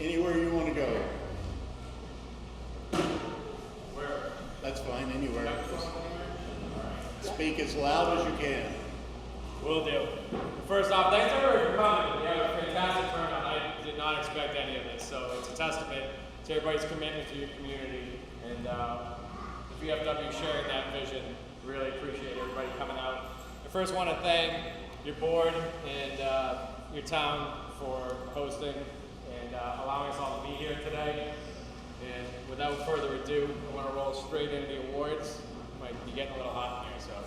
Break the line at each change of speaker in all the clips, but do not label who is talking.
Anywhere you want to go.
Where?
That's fine, anywhere. Just speak as loud as you can.
Will do. First off, thanks everybody for coming. We had a fantastic turnout. I did not expect any of this, so it's a testament to everybody's commitment to your community and the VFW sharing that vision. Really appreciate everybody coming out. I first want to thank your board and your town for hosting and allowing us all to be here today. And without further ado, I want to roll straight into the awards. Might be getting a little hot in here, so I'm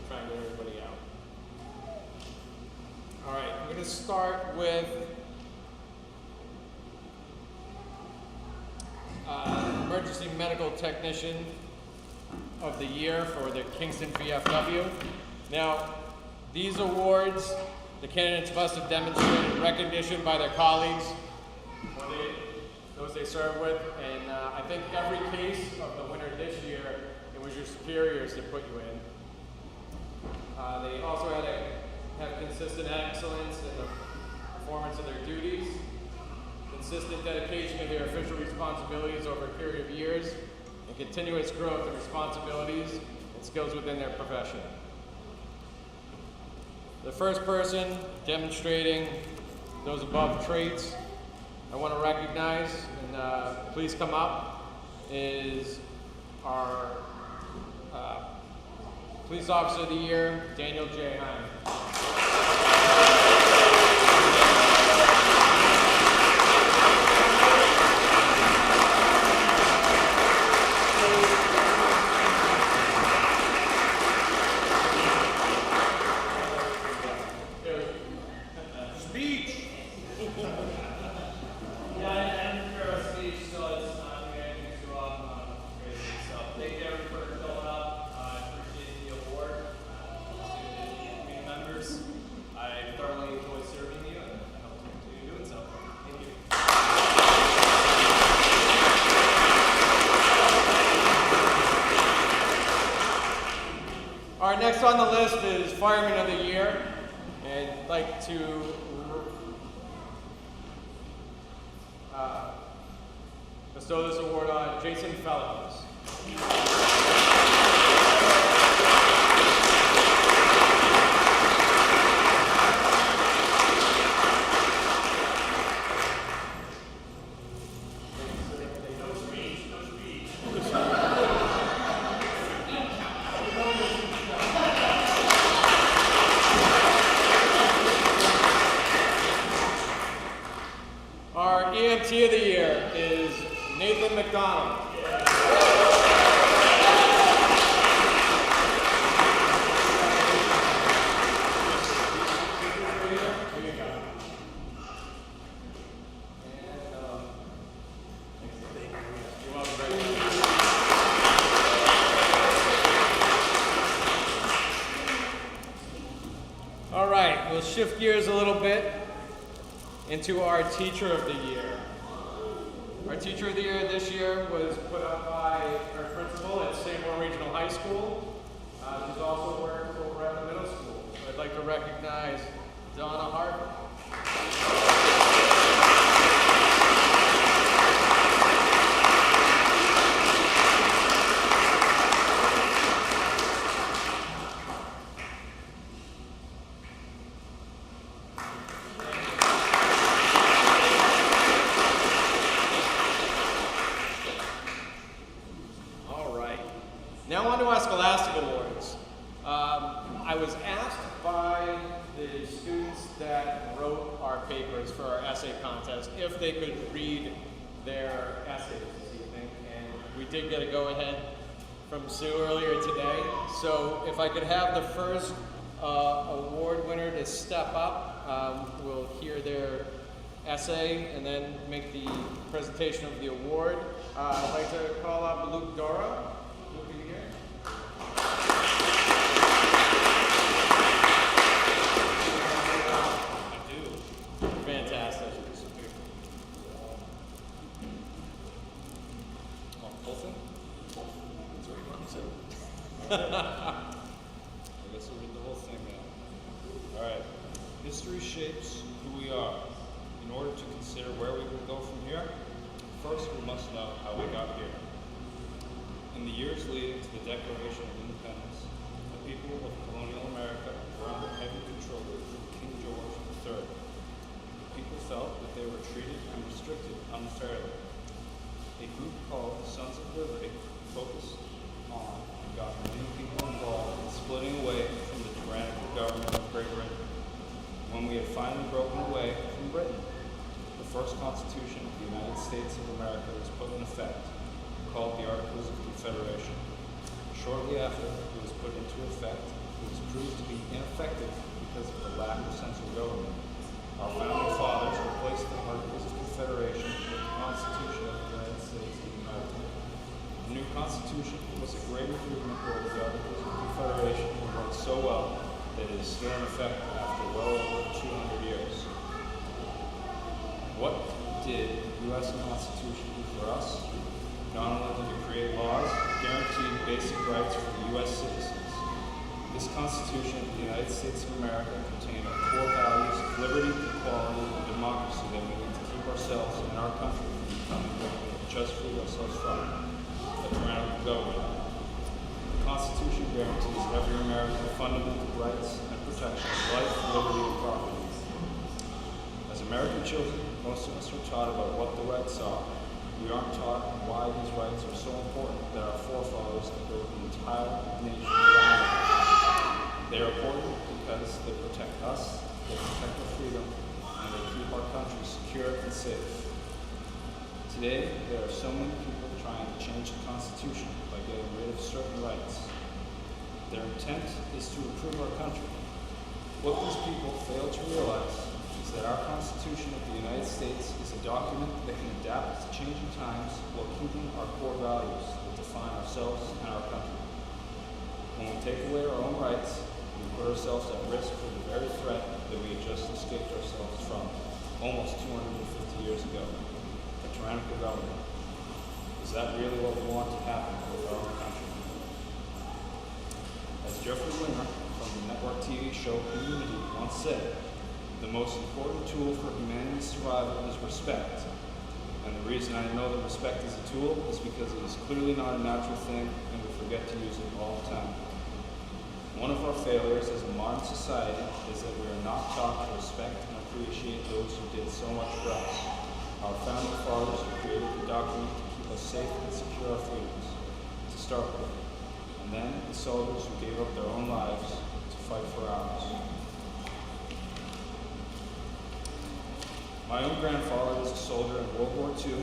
trying to get everybody out. All right, I'm going to start with Emergency Medical Technician of the Year for the Kingston VFW. Now, these awards, the candidates must have demonstrated recognition by their colleagues, or those they serve with, and I think every case of the winner this year, it was your superiors that put you in. They also had to have consistent excellence in the performance of their duties, consistent dedication to their official responsibilities over a period of years, and continuous growth of responsibilities and skills within their profession. The first person demonstrating those above traits I want to recognize, and please come up, is our Police Officer of the Year, Daniel J. Hine. Our next on the list is Fireman of the Year, and I'd like to bestow this award on Jason Fellows. Our EMT of the Year is Nathan McDonald. All right, we'll shift gears a little bit into our Teacher of the Year. Our Teacher of the Year this year was put up by our principal at Sanborn Regional High School. She's also worked over at the middle school. So I'd like to recognize Donna Harper. Now on to our Scholastic Awards. I was asked by the students that wrote our papers for our essay contest if they could read their essays this evening, and we did get a go-ahead from Sue earlier today. So if I could have the first award winner to step up, we'll hear their essay and then make the presentation of the award. I'd like to call up Luke Dora. Fantastic. Oh, whole thing? That's what you want to say.
I guess we'll read the whole thing now. All right. History shapes who we are. In order to consider where we will go from here, first we must know how we got here. In the years leading to the Declaration of Independence, the people of colonial America were under heavy control from King George III. People felt that they were treated and restricted unfairly. A group called the Sons of Liberty focused on and got many people involved in splitting away from the tyrannical government of Great Britain. When we had finally broken away from Britain, the first Constitution of the United States of America was put in effect, called the Articles of Confederation. Shortly after it was put into effect, it was proved to be ineffective because of the lack of central government. Our founding fathers replaced the Articles of Confederation with the Constitution of the United States of America. The new Constitution was a great improvement over the Articles of Confederation and worked so well that it is still in effect after well over 200 years. What did the U.S. Constitution do for us? Not only did it create laws that guaranteed basic rights for the U.S. citizens, this Constitution of the United States of America contained our core values of liberty, equality, and democracy that we need to keep ourselves and our country from becoming what we have just freed ourselves from, a tyrannical government. The Constitution guarantees every American fundamental rights and protection of life, liberty, and property. As American children, most of us are taught about what the rights are. We aren't taught why these rights are so important that our forefathers have built the entire nation around them. They are important because they protect us, they protect our freedom, and they keep our country secure and safe. Today, there are so many people trying to change the Constitution by getting rid of certain rights. Their intent is to improve our country. What these people fail to realize is that our Constitution of the United States is a document that can adapt to changing times while keeping our core values that define ourselves and our country. When we take away our own rights, we put ourselves at risk for the very threat that we had just escaped ourselves from almost 250 years ago, a tyrannical government. Is that really what we want to happen with our own country? As Jeffrey Winger from the network TV show Community once said, the most important tool for humanity's survival is respect. And the reason I know that respect is a tool is because it is clearly not a natural thing and we forget to use it all the time. One of our failures as a modern society is that we are not taught to respect and appreciate those who did so much for us. Our founding fathers who created the document to keep us safe and secure our freedoms, to start with, and then the soldiers who gave up their own lives to fight for ours. My own grandfather was a soldier in World War II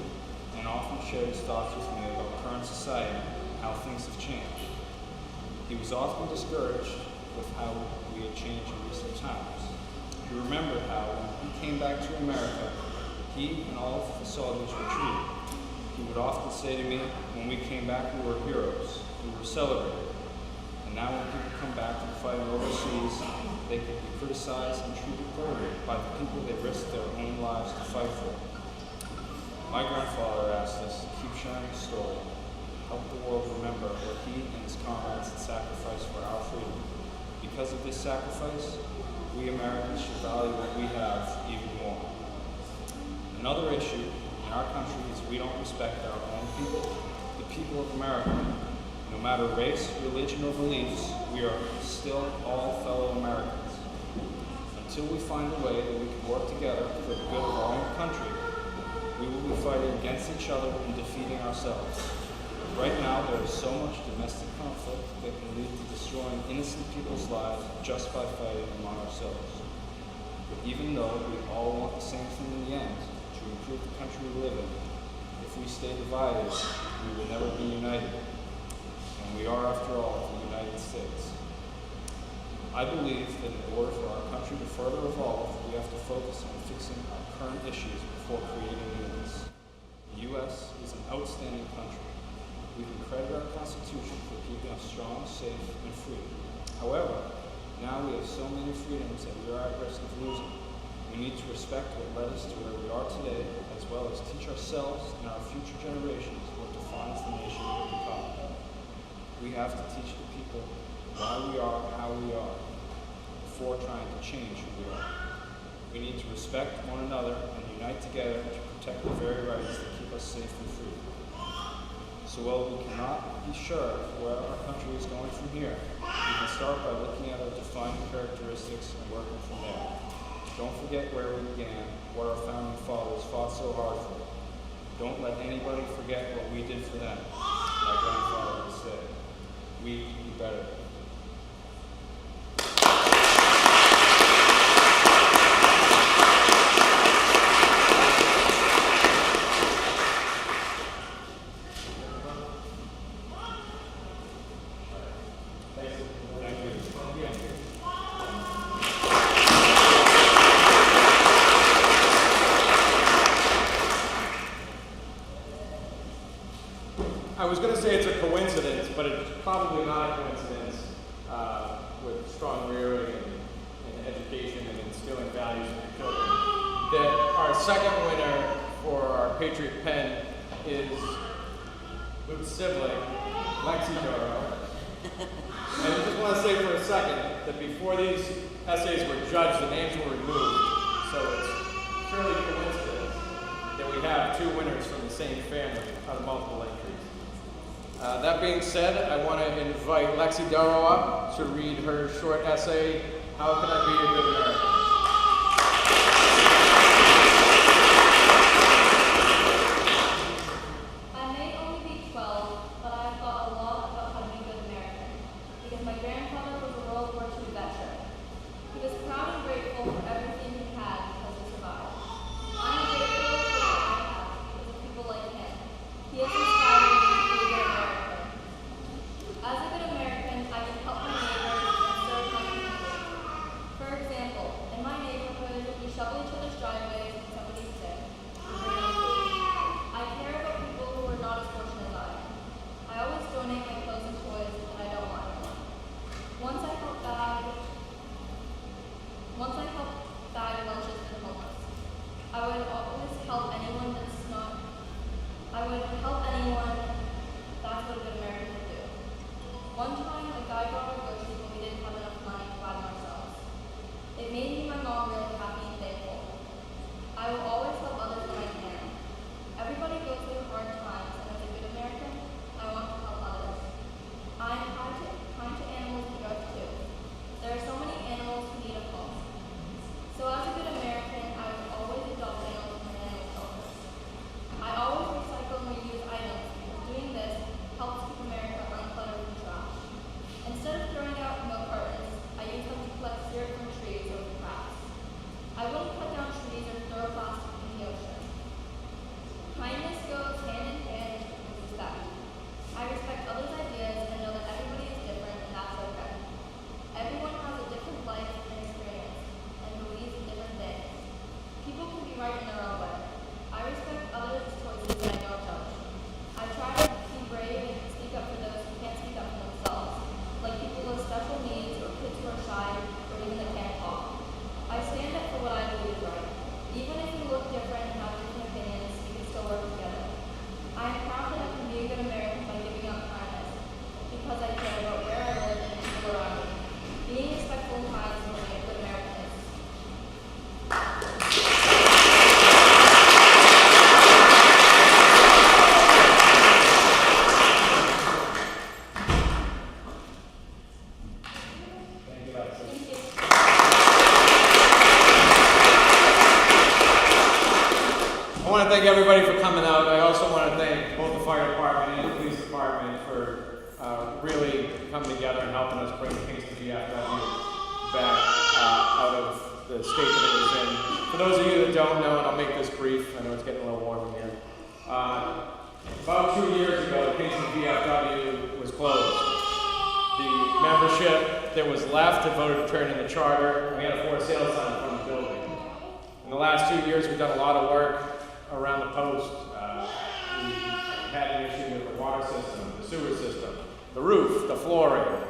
and often shared his thoughts with me about current society and how things have changed. He was often discouraged with how we had changed in recent times. He remembered how when he came back to America, he and all of the soldiers were treated. He would often say to me, when we came back we were heroes, we were celebrated. And now when people come back from fighting overseas, they can be criticized and treated poorly by the people they risked their own lives to fight for. My grandfather asked us to keep sharing his story, help the world remember what he and his comrades had sacrificed for our freedom. Because of this sacrifice, we Americans should value what we have even more. Another issue in our country is we don't respect our own people, the people of America. No matter race, religion, or beliefs, we are still all fellow Americans. Until we find a way that we can work together for the good of our own country, we will be fighting against each other and defeating ourselves. Right now, there is so much domestic conflict that can lead to destroying innocent people's lives just by fighting among ourselves. But even though we all want the same thing in the end, to improve the country we live in, if we stay divided, we will never be united. And we are, after all, the United States. I believe that in order for our country to further evolve, we have to focus on fixing our current issues before creating new ones. The U.S. is an outstanding country. We can credit our Constitution for keeping us strong, safe, and free. However, now we have so many freedoms that we are at risk of losing. We need to respect what led us to where we are today, as well as teach ourselves and our future generations what defines the nation we have become. We have to teach the people why we are how we are before trying to change who we are. We need to respect one another and unite together to protect the very rights that keep us safe and free. So while we cannot be sure where our country is going from here, we can start by looking at our defining characteristics and working from there. Don't forget where we began, what our founding fathers fought so hard for. Don't let anybody forget what we did for them. My grandfather would say, we can be better.
I was going to say it's a coincidence, but it's probably not a coincidence with strong rearing and education and instilling values in your children, that our second winner for our Patriot Pen is Luke's sibling, Lexi Doro. And I just want to say for a second that before these essays were judged, the names were removed. So it's surely coincidence that we have two winners from the same family out of multiple entries. That being said, I want to invite Lexi Darrow up to read her short essay, How Can I Be a Good American?
I may only be 12, but I have thought a lot about how to be a good American, because my grandfather was a World War II veteran. He was proud and grateful for everything he had because he survived. I'm grateful for what I have because of people like him. He has inspired me to be a good American. As a good American, I can help my neighbors and serve my community. For example, in my neighborhood, we shovel each other's driveways when somebody's sick. We bring them food. I care about people who are not as fortunate as I am. I always donate my clothes and toys when I don't want them. Once I help bag lunches for the homeless. I would always help anyone that's not. I would help anyone. That's what a good American would do. One time, a guy brought our groceries when we didn't have enough money to buy them ourselves. It made me and my mom really happy and thankful. I will always help others when I can. Everybody goes through hard times, and as a good American, I want to help others. I am kind to animals and drugs too. There are so many animals who need a home. So as a good American, I would always adopt animals from animal shelters. I always recycle and reuse items because doing this helps keep America uncluttered from trash. Instead of throwing out milk cartons, I use them to collect syrup from trees or crafts. I won't cut down trees or throw plastic in the ocean. Kindness goes hand in hand with respect. I respect others' ideas and know that everybody is different and that's okay. Everyone has a different life and experience and believes in different things. People can be right in their own way. I respect others' choices and I don't judge. I try to be brave and speak up for those who can't speak up for themselves, like people with special needs or kids who are shy or even that can't talk. I stand up for what I believe is right. Even if we look different and have different opinions, we can still work together. I am proud that I can be a good American by giving up kindness, because I care about where I live and the people around me. Being respectful and kind is what a good American is.
I want to thank everybody for coming out. I also want to thank both the fire department and the police department for really coming together and helping us bring Kingston VFW back out of the state that it was in. For those of you that don't know, and I'll make this brief, I know it's getting a little warm in here. About 2 years ago, the Kingston VFW was closed. The membership that was left had voted to turn in the charter, and we had a for sale sign in front of the building. In the last 2 years, we've done a lot of work around the post. We had an issue with the water system, the sewer system, the roof, the flooring.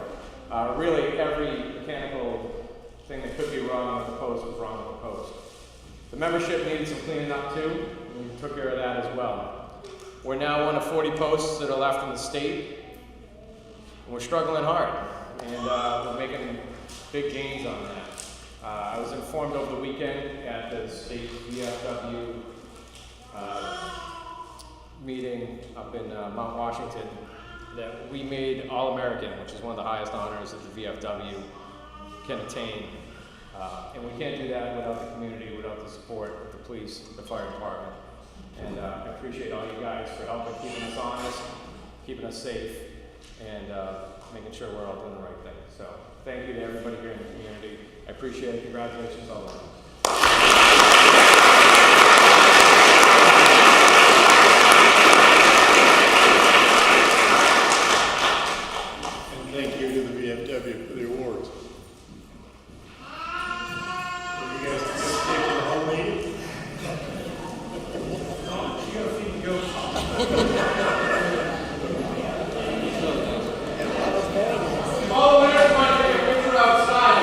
Really every mechanical thing that could be wrong with the post was wrong with the post. The membership needed some cleaning up too, and we took care of that as well. We're now one of 40 posts that are left in the state, and we're struggling hard, and we're making big gains on that. I was informed over the weekend at the state VFW meeting up in Mount Washington that we made All-American, which is one of the highest honors that the VFW can attain. And we can't do that without the community, without the support of the police, the fire department. And I appreciate all you guys for helping keeping us honest, keeping us safe, and making sure we're all doing the right thing. So thank you to everybody here in the community. I appreciate it. Congratulations all around.
And thank you to the VFW for the awards. So you guys can just take to the home meeting?
Oh, there's my picture outside.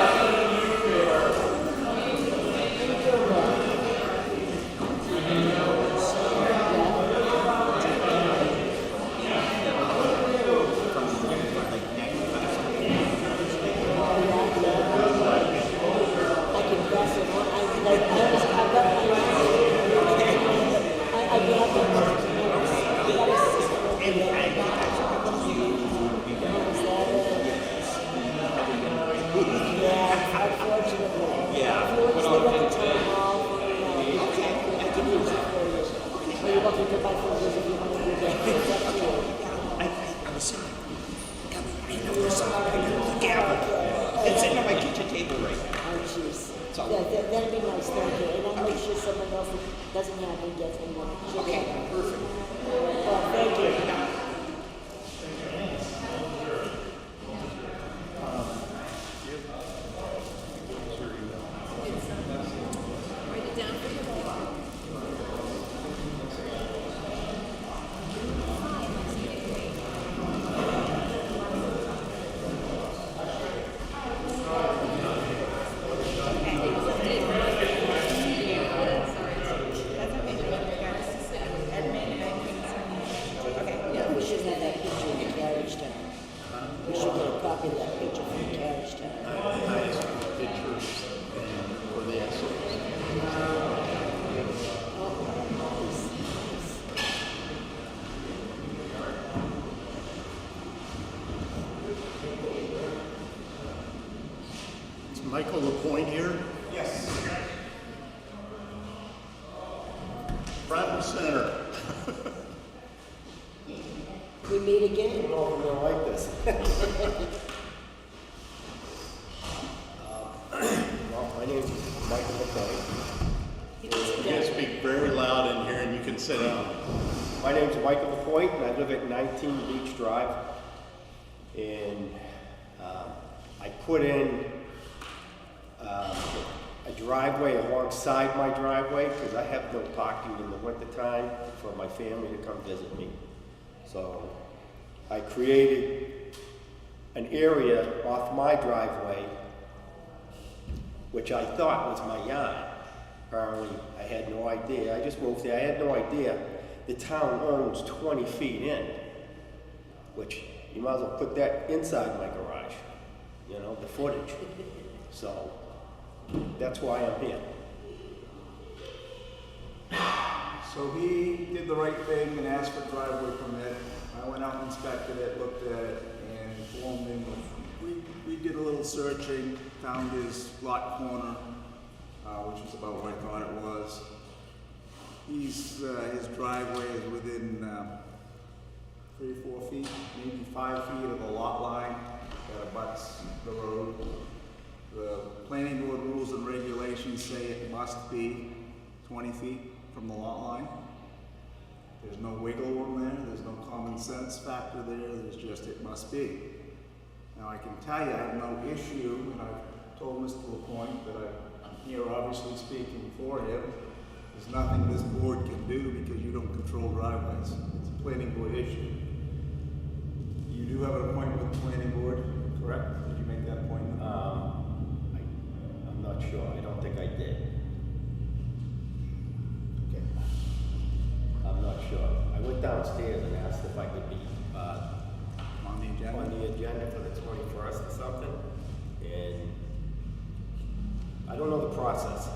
I put it in the newspaper.
It's sitting on my kitchen table right now.
Oh, jeez. Yeah, that'd be nice, thank you. And I'll make sure someone else that doesn't have one gets one.
Okay, perfect.
Oh, thank you. We should have that picture in the carriage town. We should get a copy of that picture from the carriage town.
I asked for pictures for the essays. Is Michael LaPointe here?
Yes.
Front and center.
We meet again?
Oh, we're gonna like this. Well, my name's Michael McCoy.
You gotta speak very loud in here and you can sit down.
My name's Michael LaPointe, and I live at 19 Beach Drive. And I put in a driveway alongside my driveway because I have no parking in the wintertime for my family to come visit me. So I created an area off my driveway, which I thought was my yard. Apparently, I had no idea. I just moved there. I had no idea. The town owns 20 feet in, which you might as well put that inside my garage, you know, the footage. So that's why I'm here.
So he did the right thing and asked for driveway permit. I went out and inspected it, looked at it, and informed him. We did a little searching, found his lot corner, which is about where I thought it was. His driveway is within 3 or 4 feet, maybe 5 feet of the lot line that abuts the road. The planning board rules and regulations say it must be 20 feet from the lot line. There's no wiggle room there, there's no common sense factor there, there's just it must be. Now I can tell you I have no issue, and I've told Mr. LaPointe that I'm here obviously speaking for him. There's nothing this board can do because you don't control driveways. It's a planning board issue. You do have an appointment with the planning board, correct? Did you make that appointment?
I'm not sure. I don't think I did.
Okay.
I'm not sure. I went downstairs and asked if I could be
On the agenda?
on the agenda for the 21st or something, and I don't know the process.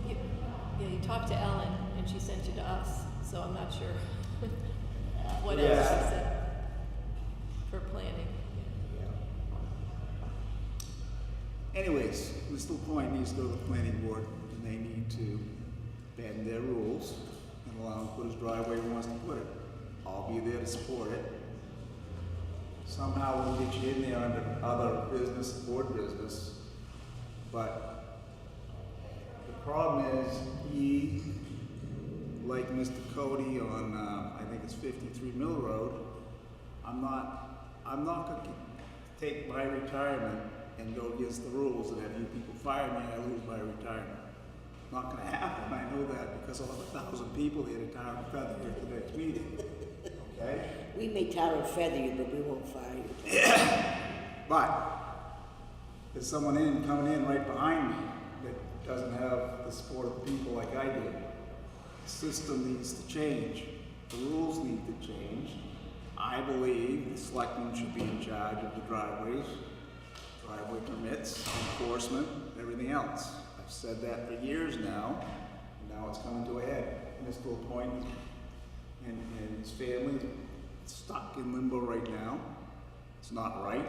Yeah, you talked to Ellen, and she sent you to us, so I'm not sure what else
Yeah.
she said for planning.
Anyways, Mr. LaPointe needs to go to the planning board, and they need to bend their rules and allow him to put his driveway where he wants to put it. I'll be there to support it. Somehow we'll get you in there under other business, board business, but the problem is, he, like Mr. Cody on, I think it's 53 Mill Road, I'm not gonna take my retirement and go against the rules and have you people fire me and I lose my retirement. Not gonna happen, I know that, because of 1,000 people here to tar and feather here at the next meeting, okay?
We may tar and feather you, but we won't fire you.
But there's someone coming in right behind me that doesn't have the support of the people like I do. The system needs to change. The rules need to change. I believe the selectmen should be in charge of the driveways, driveway permits, enforcement, everything else. I've said that for years now, and now it's coming to a head. Mr. LaPointe and his family stuck in limbo right now. It's not right,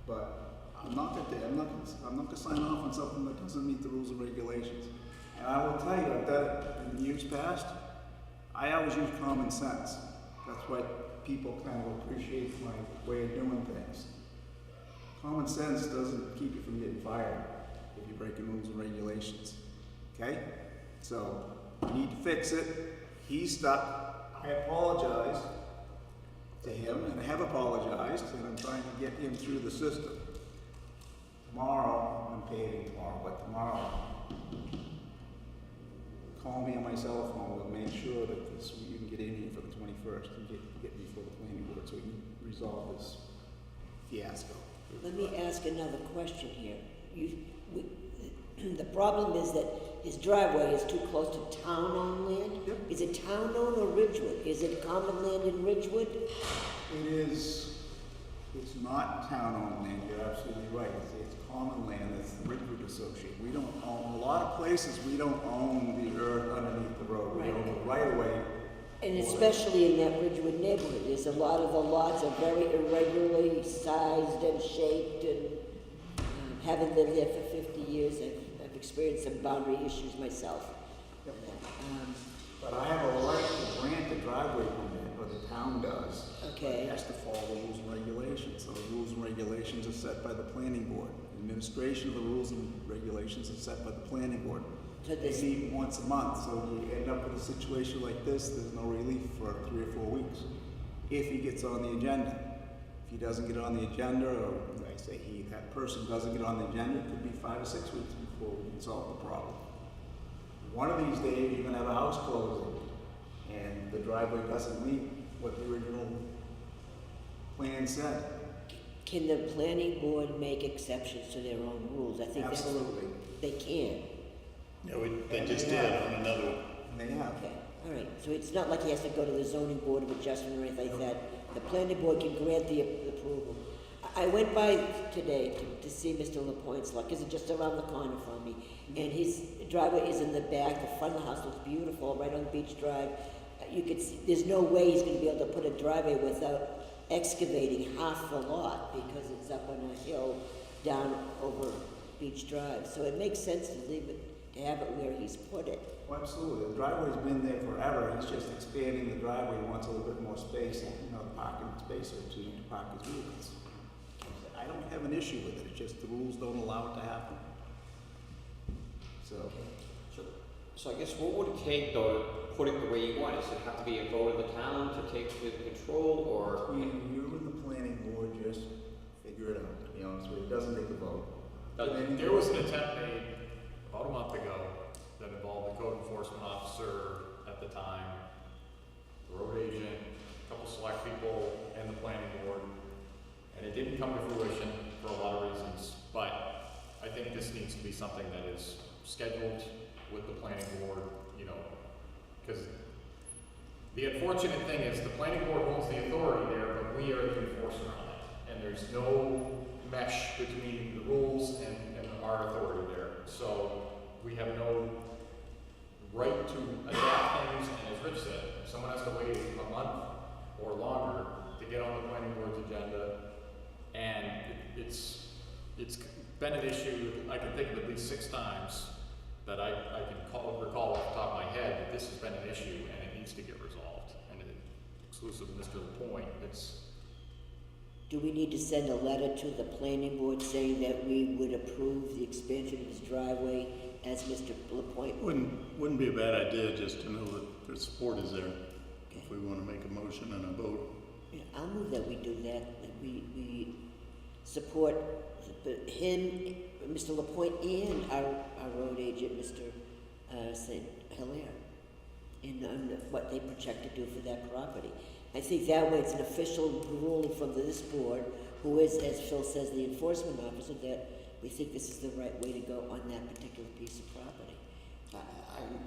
but I'm not gonna sign off on something that doesn't meet the rules and regulations. And I will tell you, I've done it in years past. I always use common sense. That's why people kind of appreciate my way of doing things. Common sense doesn't keep you from getting fired if you're breaking rules and regulations. Okay? So, we need to fix it. He's stuck. I apologize to him, and I have apologized, and I'm trying to get him through the system. Tomorrow, I'm paying tomorrow, but tomorrow, call me on my cell phone. We'll make sure that you can get in here for the 21st and get me before the planning board so we can resolve this fiasco.
Let me ask another question here. The problem is that his driveway is too close to town-owned land?
Yep.
Is it town-owned or Ridgewood? Is it common land in Ridgewood?
It's not town-owned land, you're absolutely right. It's common land, it's the Ridgewood Association. We don't own, a lot of places, we don't own the earth underneath the road. We
Right.
own the right-of-way.
And especially in that Ridgewood neighborhood, there's a lot of the lots are very irregularly sized and shaped, and having lived there for 50 years, I've experienced some boundary issues myself.
But I have a right to grant the driveway permit, or the town does.
Okay.
It has to follow the rules and regulations. So the rules and regulations are set by the planning board. Administration of the rules and regulations are set by the planning board.
So
They
this,
meet once a month, so you end up with a situation like this, there's no relief for 3 or 4 weeks. If he gets on the agenda. If he doesn't get on the agenda, or I say that person doesn't get on the agenda, it could be 5 or 6 weeks before we can solve the problem. One of these days, you're gonna have a house closing, and the driveway doesn't meet what the original plan said.
can the planning board make exceptions to their own rules? I think that's,
Absolutely.
they can.
Yeah, they just did on another one.
And they have.
Okay, all right, so it's not like he has to go to the zoning board of adjustment or anything like that. The planning board can grant the approval. I went by today to see Mr. LaPointe's lot, because it's just around the corner from me. And his driveway is in the back, the front of the house looks beautiful, right on Beach Drive. You could see, there's no way he's gonna be able to put a driveway without excavating half the lot, because it's up on a hill down over Beach Drive. So it makes sense to leave it, to have it where he's put it.
Well, absolutely. The driveway's been there forever. He's just expanding the driveway. He wants a little bit more space, parking space or two to park his vehicles. I don't have an issue with it. It's just the rules don't allow it to happen. So,
So I guess what would it take though to put it the way you want? Does it have to be a vote of the town to take control, or?
you and the planning board just figure it out, to be honest with you. It doesn't take a vote.
There was an attempt made about a month ago that involved the code enforcement officer at the time, the road agent, a couple select people, and the planning board. And it didn't come to fruition for a lot of reasons, but I think this needs to be something that is scheduled with the planning board, because the unfortunate thing is the planning board holds the authority there, but we are the enforcer on it. And there's no mesh between the rules and our authority there. So we have no right to adapt things, and as Rich said, if someone has to wait a month or longer to get on the planning board's agenda, and it's been an issue, I can think of at least 6 times that I can recall off the top of my head that this has been an issue and it needs to get resolved. And exclusive to Mr. LaPointe,
Do we need to send a letter to the planning board saying that we would approve the expansion of his driveway as Mr. LaPointe?
Wouldn't be a bad idea just to know that their support is there. If we want to make a motion and a vote.
Yeah, I'll move that we do that we support him, Mr. LaPointe, and our road agent, Mr. St. Hilaire, in what they project to do for that property. I think that way it's an official ruling from this board, who is, as Phil says, the enforcement officer, that we think this is the right way to go on that particular piece of property.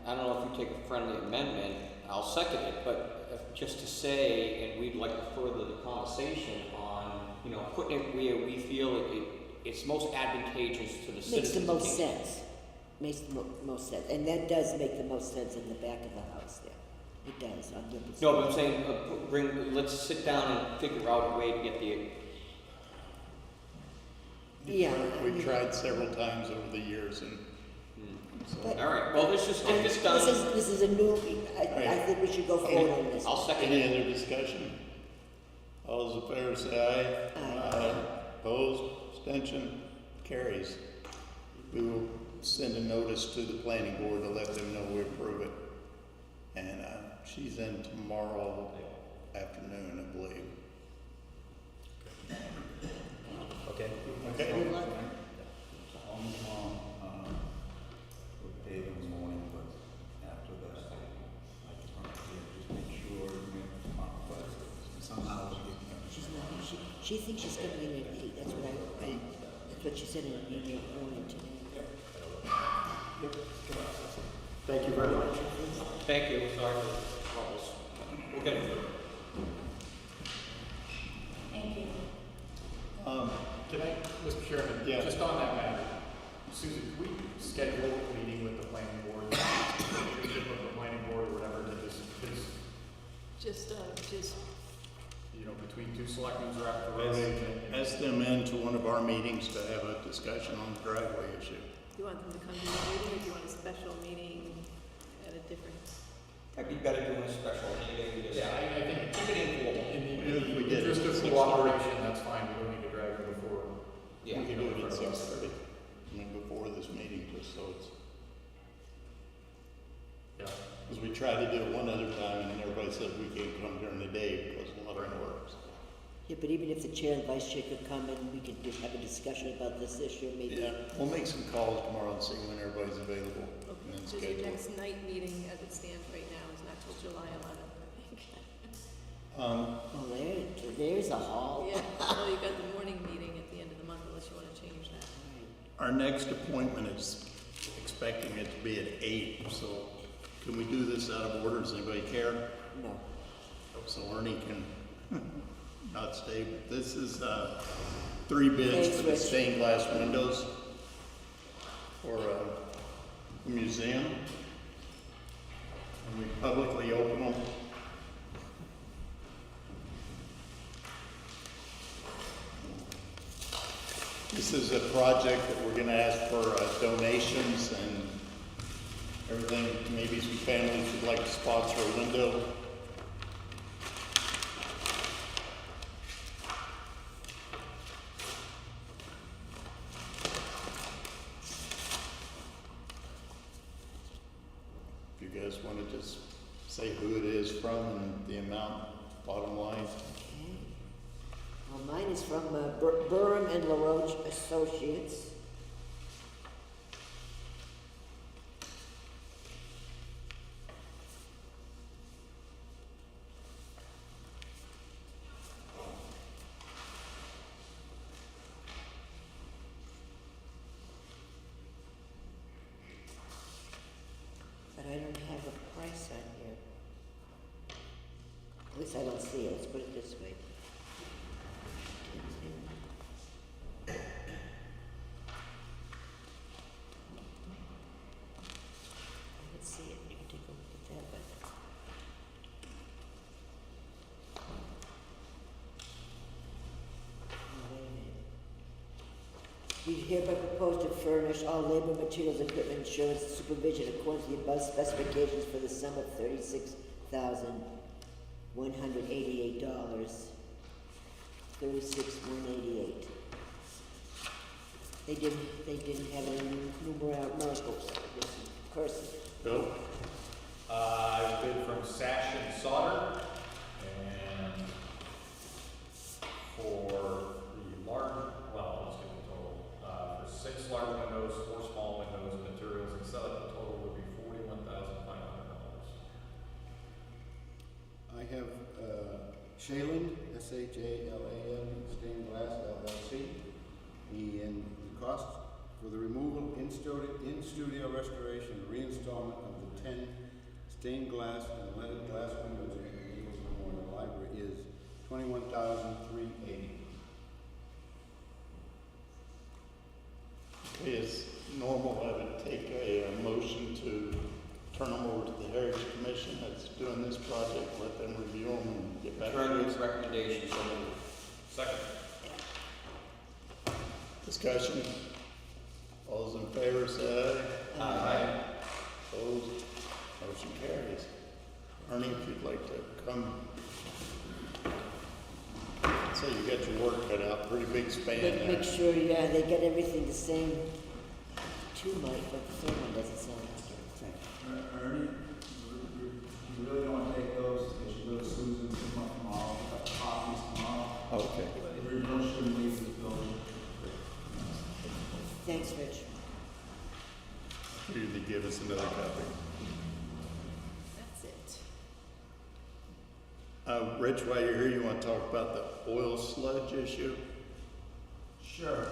I don't know if you take a friendly amendment, I'll second it, but just to say, and we'd like to further the conversation on, putting it where we feel it's most advantageous to the citizens.
Makes the
of
most
Kingston.
sense. Makes the most sense. And that does make the most sense in the back of the house there. It does. I'm good with
No, but I'm saying, let's sit down and figure out a way to get the.
Yeah.
We tried several times over the years and
But-
All right, well, let's just get this done.
This is a new, I think we should go forward on this.
I'll second
any
it.
other discussion? All those in favor say aye.
Aye.
Opposed, abstention, carries. We will send a notice to the planning board to let them know we approve it. And she's in tomorrow afternoon, I believe.
Okay.
Okay.
Good luck.
With Dave in the morning, but after that, I just want to just make sure we come up, but somehow we get.
She's not, she thinks she's gonna be in at 8, that's what she said in an email earlier today.
Thank you very much.
Thank you, sorry for the troubles. We'll get it.
Thank you.
can I, Mr. Chairman,
Yeah.
just on that matter, Susan, can we schedule a meeting with the planning board, leadership of the planning board or whatever, to just,
Just,
between 2 selectmen's rep, the road agent, and
Ask them into one of our meetings to have a discussion on the driveway issue.
do you want them to come to your meeting, or do you want a special meeting at a different?
It'd be better doing a special meeting.
Yeah, I think keep it informal. In
If we
the
did
interest
it
of
6:30.
cooperation, that's fine, we don't need to drag it before.
Yeah.
We can do it at 6:30, before this meeting, just so it's,
Yeah,
because we tried to do it one other time and everybody said we can't come during the day because a lot of it works.
Yeah, but even if the chair and vice chair could come and we could just have a discussion about this issue, maybe.
Yeah, we'll make some calls tomorrow and see when everybody's available and then
So your
schedule.
next night meeting, as it stands right now, is not till July 11th, I think.
Well, there's a hall.
Yeah, well, you got the morning meeting at the end of the month, unless you want to change that.
Our next appointment is expecting it to be at 8, so can we do this out of order? Does anybody care?
No.
So Ernie can not stay, but this is 3 bids
Thanks,
for the
Rich.
stained glass windows for the museum. And we publicly open them. This is a project that we're gonna ask for donations and everything. Maybe some families would like to sponsor a window. If you guys wanna just say who it is from and the amount, bottom line.
Okay. Well, mine is from Burham and LaRoche Associates. But I don't have a price on here. At least I don't see it, let's put it this way. We hereby propose to furnish all labor, materials, equipment, insurance, and supervision according to the above specifications for the sum of $36,188. $36,188. They didn't have any numericals, just cursive.
Bill? I bid from Sash and Solder, and for the large, well, let's get the total. For 6 large windows, 4 small windows, materials and setup, the total would be $41,500.
I have Shalan, S-H-A-L-A-N, Stained Glass LLC. And the cost for the removal, in-studio restoration, reinstallment of the 10 stained glass and leaded glass windows in the Eagles Memorial Library is $21,380.
It's normal, I would take a motion to turn them over to the Heritage Commission that's doing this project, let them review them and get back to
Turn
us.
with recommendations on the
Second.
Discussion. All those in favor say aye. Aye. Opposed? Motion carries. Ernie, if you'd like to come. So you got your work cut out, pretty big span there.
Make sure, yeah, they get everything the same. 2 might, but the third one doesn't sound like it.
Ernie, you really don't want to take those, they should go to Susan tomorrow, pick up the copies tomorrow.
Okay.
The original shouldn't leave the building.
Thanks, Rich.
You need to give us another copy.
That's it.
Rich, while you're here, you want to talk about the oil sludge issue?
Sure.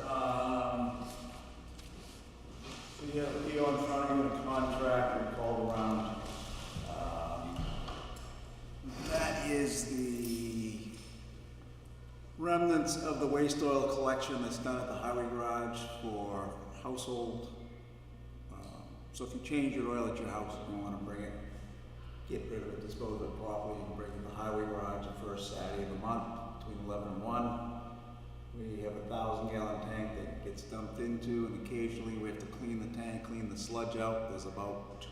So you have Leo in front of you in a contract we called around. That is the remnants of the waste oil collection that's done at the highway garage for household. So if you change your oil at your house, you want to bring it, get rid of it, dispose of it properly, you can bring it to the highway garage the first Saturday of the month between 11 and 1. We have a 1,000-gallon tank that gets dumped into, and occasionally we have to clean the tank, clean the sludge out. There's about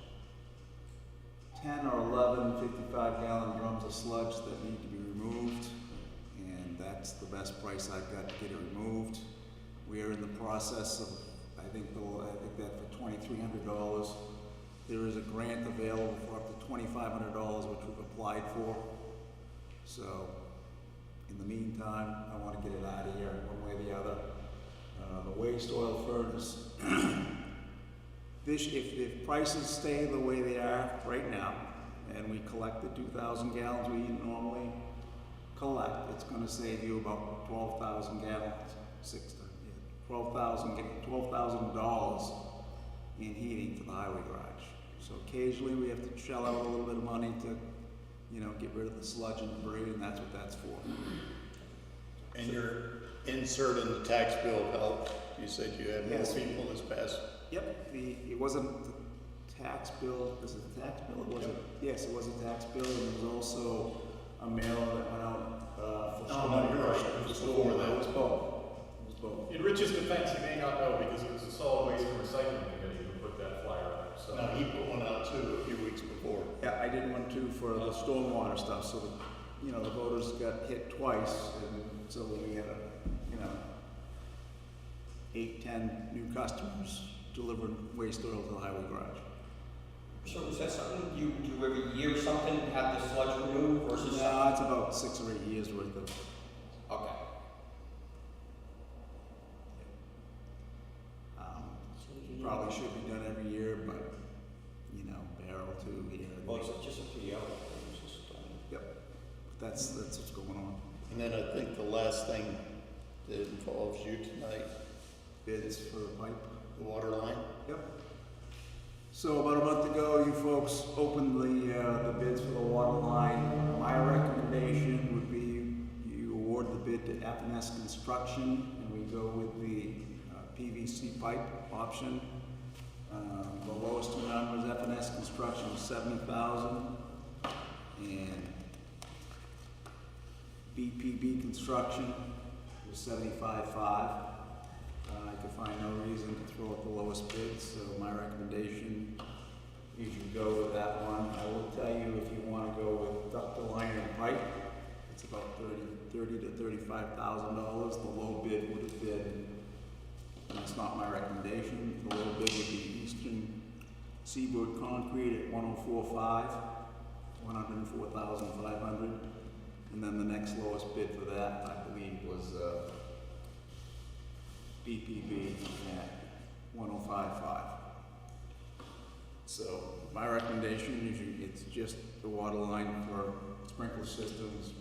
10 or 11 55-gallon drums of sludge that need to be removed, and that's the best price I've got to get it removed. We are in the process of, I think that for $2,300. There is a grant available for up to $2,500, which we've applied for. So, in the meantime, I want to get it out of here one way or the other. The waste oil furnace. If prices stay the way they are right now, and we collect the 2,000 gallons we normally collect, it's going to save you about 12,000 gallons, $12,000 in heating for the highway garage. So occasionally we have to shell out a little bit of money to, get rid of the sludge and debris, and that's what that's for.
And your insert in the tax bill helped. You said you had more
Yes.
people this past.
Yep, it wasn't the tax bill, was it the tax bill? It wasn't. Yes, it was a tax bill, and there was also a mailer that went out for
You're right. It was before that.
It was both. It was both.
In Rich's defense, he may not know because it was the solid waste and recycling committee who put that flyer out, so.
No, he put one out too a few weeks before.
Yeah, I did one too for the stormwater stuff, so the voters got hit twice, and so we had 8, 10 new customers delivering waste oil to the highway garage.
So is that something you do every year or something, have the sludge removed versus something?
No, it's about 6 or 8 years worth of.
Okay.
Probably should be done every year, but barrel 2 here.
Well, it's just a PO. It's just,
Yep, that's what's going on.
And then I think the last thing that involves you tonight,
Bids for pipe.
the water line.
Yep. So about a month ago, you folks opened the bids for the water line. My recommendation would be you award the bid to F&S Construction, and we go with the PVC pipe option. The lowest two numbers, F&S Construction was $70,000, and BPB Construction was $75,500. I could find no reason to throw out the lowest bid, so my recommendation, you should go with that one. I will tell you, if you wanna go with ductile iron pipe, it's about $30,000 to $35,000. The low bid would have been, and that's not my recommendation, the low bid would be Eastern Seaboard Concrete at 104,500, 104,500. And then the next lowest bid for that, I believe, was BPB at 105,500. So my recommendation is it's just the water line for sprinkler systems.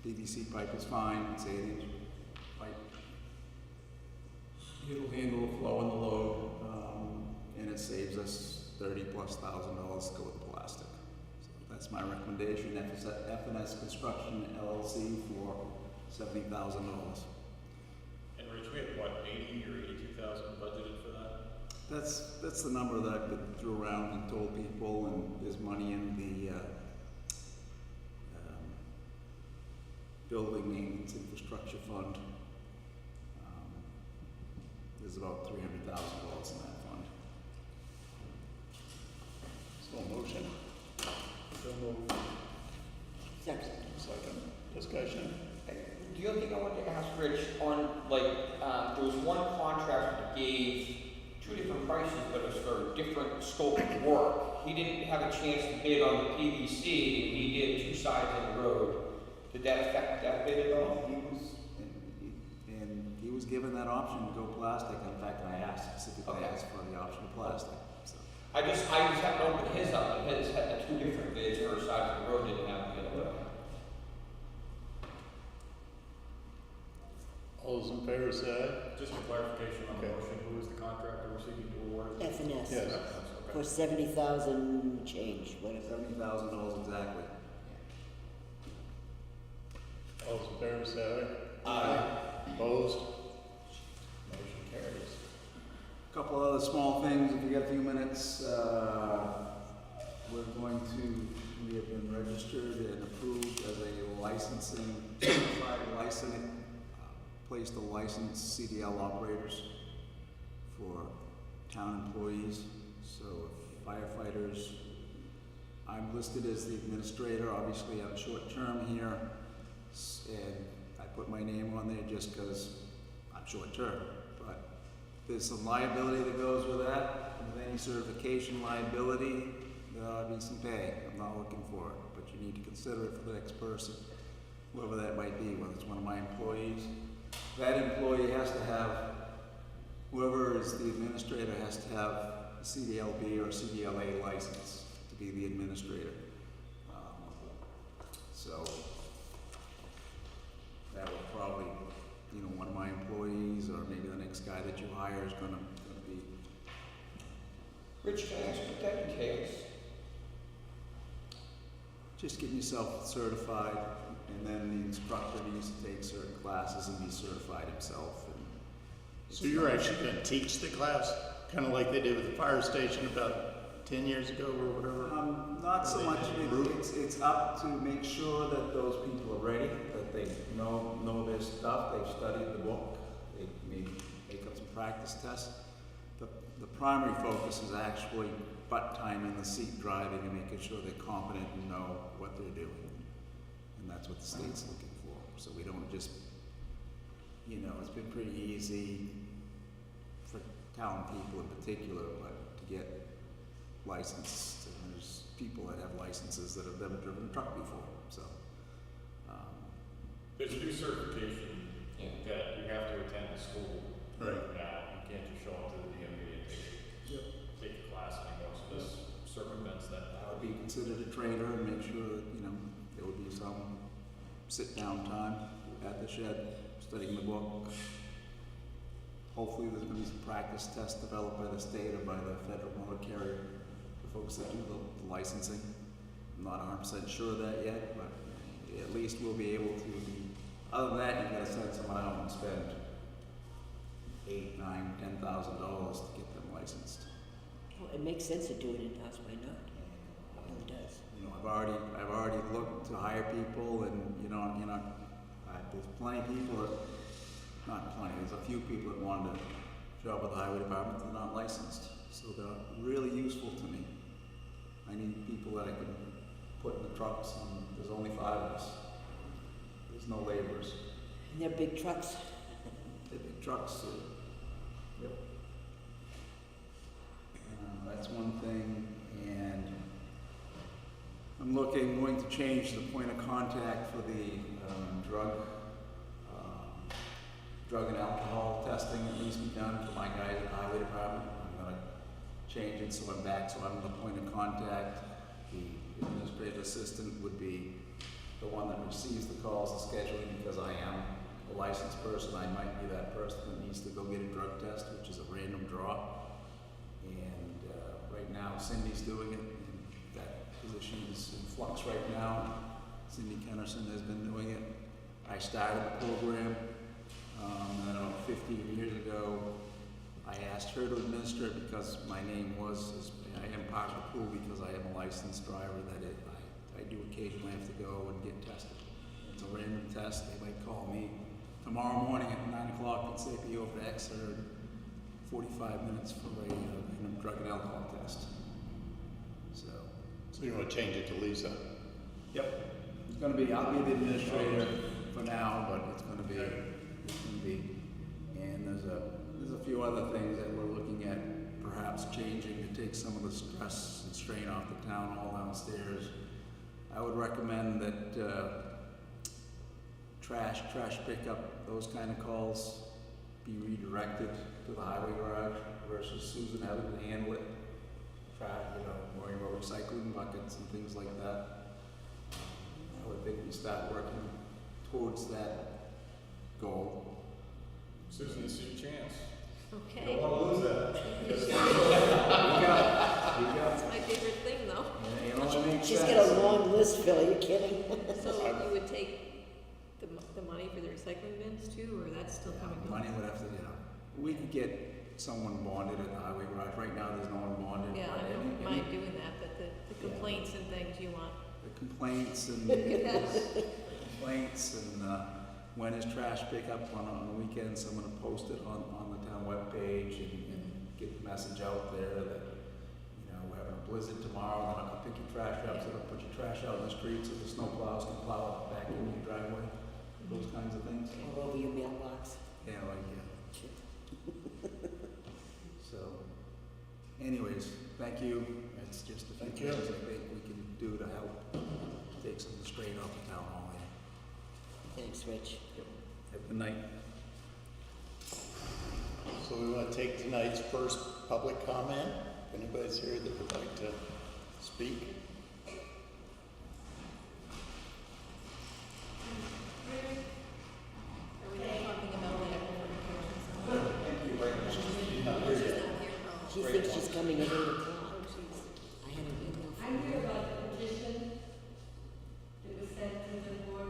PVC pipe is fine, it's 8-inch pipe. It'll handle the flow and the load, and it saves us $30,000+ to go with plastic. So that's my recommendation. F&S Construction LLC for $70,000.
And Rich, we had what, 80 or 82,000 budgeted for that?
That's the number that I've been through around and told people, and there's money in the building maintenance infrastructure fund. There's about $300,000 in that fund.
So motion.
So moved.
Second.
Second. Discussion.
The other thing I wanted to ask Rich on, like, there was one contractor that gave two different prices, but it was for a different scope of work. He didn't have a chance to bid on the PVC, and he did two sides of the road. Did that affect that bid at all?
He was given that option to go plastic. In fact, I specifically asked for the option of plastic. So.
I just happened to open his up, and his had the two different bids, first side of the road didn't have the other one.
All those in favor say aye.
Just a clarification on the
Okay.
motion, who is the contractor seeking to award?
F&S.
Yes.
For 70,000 change, whatever.
$70,000 exactly.
All those in favor say aye.
Aye.
Opposed? Motion carries.
A couple other small things, if you got a few minutes, we have been registered and approved as a licensing, certified licensing, place to license CDL operators for town employees. So if firefighters, I'm listed as the administrator, obviously I'm short term here, and I put my name on there just because I'm short term. But there's some liability that goes with that. With any certification liability, there ought to be some pay. I'm not looking for it, but you need to consider it for the next person, whoever that might be, whether it's one of my employees. That employee has to have, whoever is the administrator has to have a CDLB or CDLA license to be the administrator. So that would probably, one of my employees or maybe the next guy that you hire is gonna be.
Rich, can I ask what that entails?
Just getting yourself certified, and then the instructor needs to take certain classes and be certified himself.
So you're actually gonna teach the class, kind of like they did with the fire station about 10 years ago or whatever?
Not so
They
much,
did
it's up to make sure that those people are ready, that they know their stuff, they've studied the book, they maybe make up some practice tests. The primary focus is actually butt time in the seat driving and making sure they're competent and know what they're doing. And that's what the state's looking for. So we don't just, it's been pretty easy for town people in particular, but to get licensed. And there's people that have licenses that have never driven a truck before. So
There's a new certification that you have to attend the school.
Right.
Now, you can't just show up to the DMV and take a class anymore, so this circumvents that.
I would be considered a trainer and make sure that, there would be some sit-down time at the shed, studying the book. Hopefully there's going to be some practice tests developed by the state or by the federal motor carrier, the folks that do the licensing. I'm not 100% sure of that yet, but at least we'll be able to. Other than that, you've got to send someone out and spend $8,000, $9,000, $10,000 to get them licensed.
Well, it makes sense to do it in-house, why not? It really does.
I've already looked to hire people, and there's plenty of people that not plenty, there's a few people that wanted to job with the highway department, they're not licensed, so they're really useful to me. I need people that I can put in the trucks, and there's only 5 of us. There's no laborers.
And they're big trucks.
They're big trucks, yep. That's one thing, and I'm going to change the point of contact for the drug and alcohol testing that needs to be done for my guys at the highway department. I'm gonna change it so I'm back, so I'm the point of contact. The administrative assistant would be the one that receives the calls and scheduling, because I am a licensed person. I might be that person that needs to go get a drug test, which is a random draw. And right now Cindy's doing it, and that position is in flux right now. Cindy Kennerson has been doing it. I started the program, I don't know, 15 years ago. I asked her to administer it because my name I am part of the pool because I am a licensed driver, that I do occasionally have to go and get tested. It's a random test. They might call me tomorrow morning at 9 o'clock and say, be over to Exeter in 45 minutes for a drug and alcohol test. So
you want to change it to Lisa?
Yep. I'll be the administrator for now, but it's gonna be, and there's a few other things that we're looking at, perhaps changing to take some of the stress and strain off the town hall downstairs. I would recommend that trash pickup, those kind of calls be redirected to the highway garage versus Susan having to handle it. Worrying about recycling buckets and things like that. I would think we start working towards that goal.
Susan, this is your chance.
Okay.
You don't want to lose that.
You got it.
That's my favorite thing, though.
Yeah, you know what makes
She's
sense.
got a long list, Phil, are you kidding?
So you would take the money for the recycling bins too, or that's still coming?
Money would have to, we could get someone bonded at the highway garage. Right now, there's no one bonded.
Yeah, I don't mind doing that, but the complaints and things you want.
The complaints and when is trash pickup on the weekends, I'm gonna post it on the town webpage and get the message out there that, we're having a blizzard tomorrow, then I'm gonna pick your trash up, so don't put your trash out in the street so the snow plows can plow back in your driveway, those kinds of things.
All over your mailbox.
Yeah. So, anyways, thank you. It's just a few things I think we can do to help take some of the strain off the town hall here.
Thanks, Rich.
Have a good night.
So we want to take tonight's first public comment. If anybody's here that would like to speak?
Are we talking about
She thinks she's coming at 8 o'clock.
Oh, jeez.
I had an email from
I'm here
her.
about the petition that was sent to the board.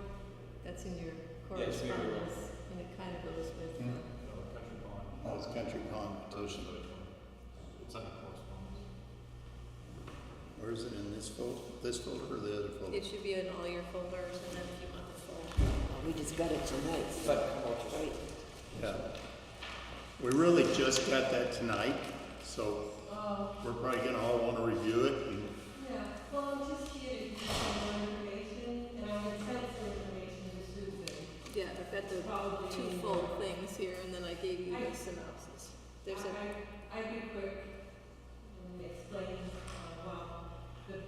That's in your
Yes, we
correspondence, and it kind of goes with.
Country Pond.
Oh, it's Country Pond petition.
It's under correspondence.
Where is it, in this folder or the other folder?
It should be in all your folders, and then if you want the full.
Oh, we just got it tonight.
But how much is
Right.
Yeah. We really just got that tonight, so we're probably gonna all want to review it and
Yeah, well, I'm just here to give you some more information, and I would send some information to Susan.
Yeah, I've got the
Probably
two full things here, and then I gave you the synopsis. There's a,
I'd be quick and explain, the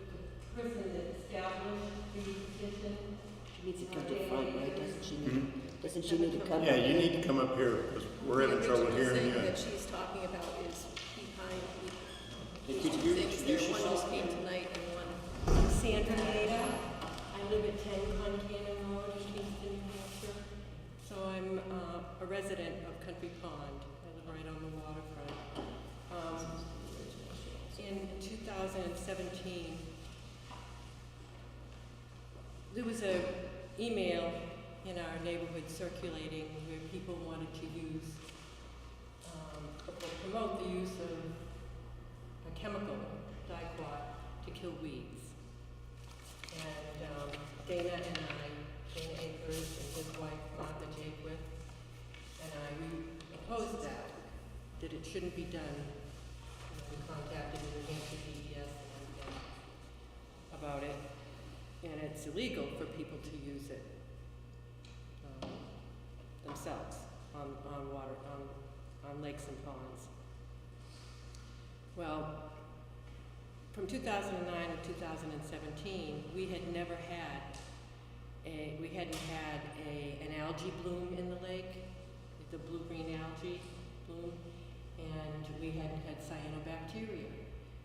person that established the petition.
She needs to come to the front, right? Doesn't she need, doesn't she need to come?
yeah, you need to come up here because we're having trouble
the
hearing
thing
you.
that she's talking about is behind
Could
two
you
things there.
introduce
One just
yourself?
came tonight and one.
I'm Sandra Maida. I live at 10 Concannon Road in Kingston, New Hampshire.
So I'm a resident of Country Pond. I live right on the waterfront. In 2017, there was an email in our neighborhood circulating where people wanted to use, promote the use of a chemical, dicot, to kill weeds. And Dana Akers and his wife, Martha Jaquith, And I opposed that it shouldn't be done. We contacted the New Hampshire DES and about it, and it's illegal for people to use it themselves on water, on lakes and ponds. Well, from 2009 to 2017, we hadn't had an algae bloom in the lake, the blue-green algae bloom, and we hadn't had cyanobacteria.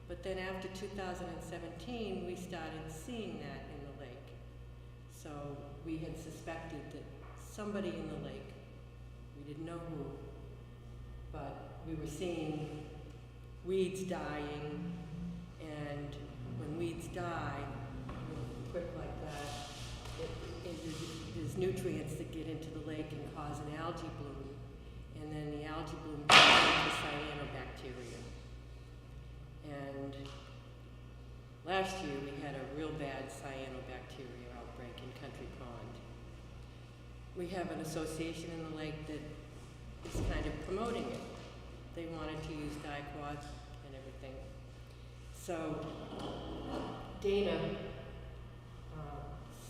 But then after 2017, we started seeing that in the lake. So we had suspected that somebody in the lake, we didn't know who, but we were seeing weeds dying, and when weeds die, quick like that, there's nutrients that get into the lake and cause an algae bloom, and then the algae bloom turns into cyanobacteria. And last year we had a real bad cyanobacteria outbreak in Country Pond. We have an association in the lake that is kind of promoting it. They wanted to use dicot and everything. So Dana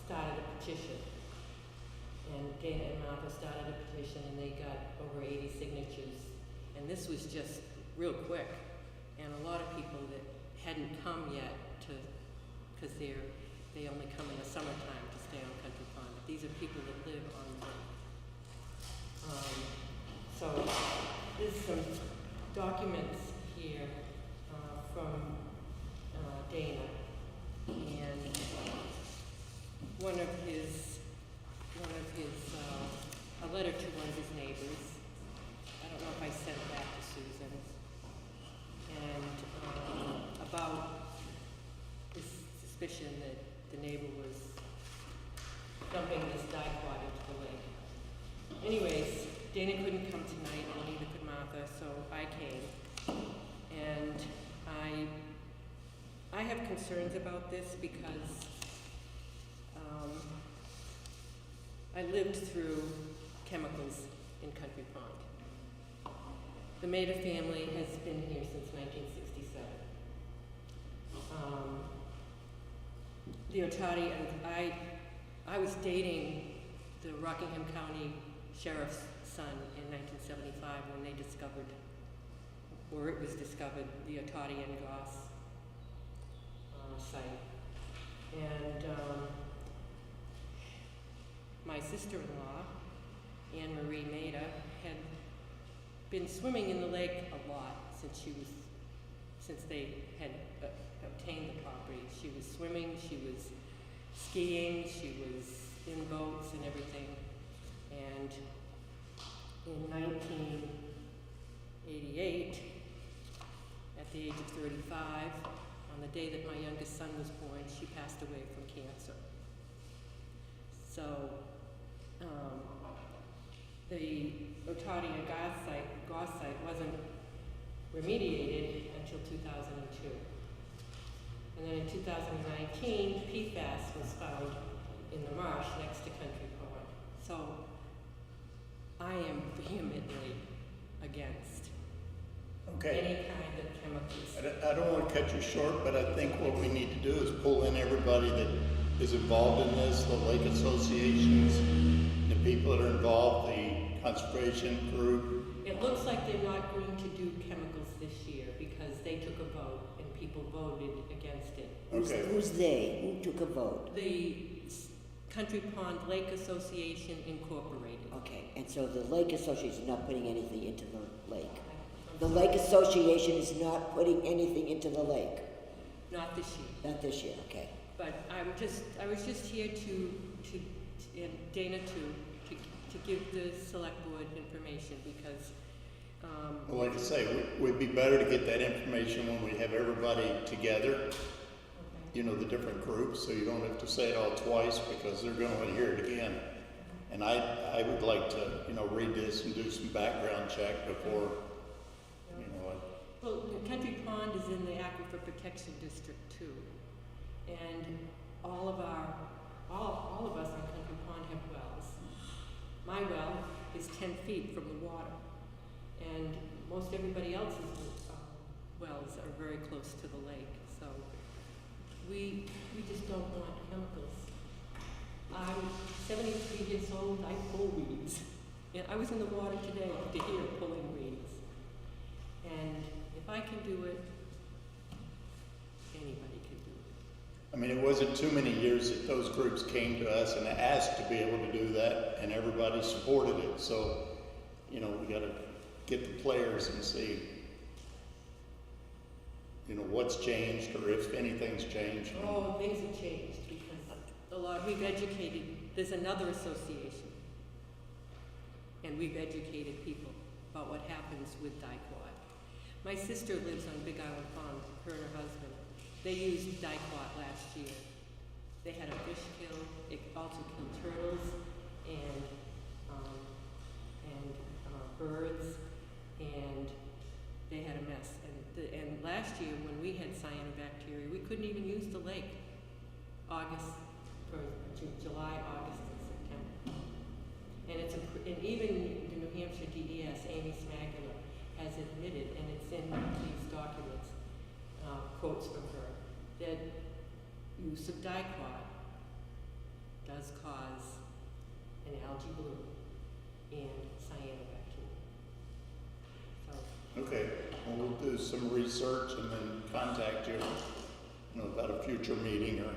started a petition, and Dana and Martha started a petition, and they got over 80 signatures. And this was just real quick, and a lot of people that hadn't come yet because they only come in the summertime to stay on Country Pond. But these are people that live on the lake. So there's some documents here from Dana, and a letter to one of his neighbors. I don't know if I sent that to Susan. And about this suspicion that the neighbor was dumping this dicot into the lake. Anyways, Dana couldn't come tonight, and neither could Martha, so I came. And I have concerns about this because I lived through chemicals in Country Pond. The Maida family has been here since 1967. The Otati and I was dating the Rockingham County Sheriff's son in 1975 when they discovered, or it was discovered, the Otati and Goss site. And my sister-in-law, Anne Marie Maida, had been swimming in the lake a lot since they had obtained the property. She was swimming, she was skiing, she was in boats and everything. And in 1988, at the age of 35, on the day that my youngest son was born, she passed away from cancer. So the Otati and Goss site wasn't remediated until 2002. And then in 2019, PFAS was found in the marsh next to Country Pond. So I am vehemently against any kind of chemicals.
I don't want to cut you short, but I think what we need to do is pull in everybody that is involved in this, the lake associations, the people that are involved, the conservation group.
It looks like they're not going to do chemicals this year because they took a vote and people voted against it.
Okay.
Who's they? Who took a vote?
The Country Pond Lake Association Incorporated.
Okay, and so the Lake Association is not putting anything into the lake. The Lake Association is not putting anything into the lake.
Not this year.
Not this year, okay.
But I was just here and Dana to give the select board information because
Well, like I say, we'd be better to get that information when we have everybody together, you know, the different groups, so you don't have to say it all twice because they're going to hear it again. And I would like to, you know, read this and do some background check before, you know.
Well, Country Pond is in the Aquifer Protection District too, and all of us on Country Pond have wells. My well is 10 feet from the water. And most everybody else's wells are very close to the lake, so we just don't want chemicals. I'm 73 years old, I pull weeds. And I was in the water today to hear pulling weeds. And if I can do it, anybody can do it.
I mean, it wasn't too many years that those groups came to us and asked to be able to do that, and everybody supported it. So, you know, we gotta get the players and see, you know, what's changed or if anything's changed.
Oh, things have changed because we've educated, there's another association, and we've educated people about what happens with dicot. My sister lives on Big Island Pond, her and her husband. They used dicot last year. They had a fish kill, it also killed turtles and birds, and they had a mess. And last year, when we had cyanobacteria, we couldn't even use the lake. July, August, and September. And even the New Hampshire DES, Amy Smagula, has admitted, and it's in these documents, quotes from her, that use of dicot does cause an algae bloom and cyanobacteria. So,
Okay, well, we'll do some research and then contact you, you know, about a future meeting or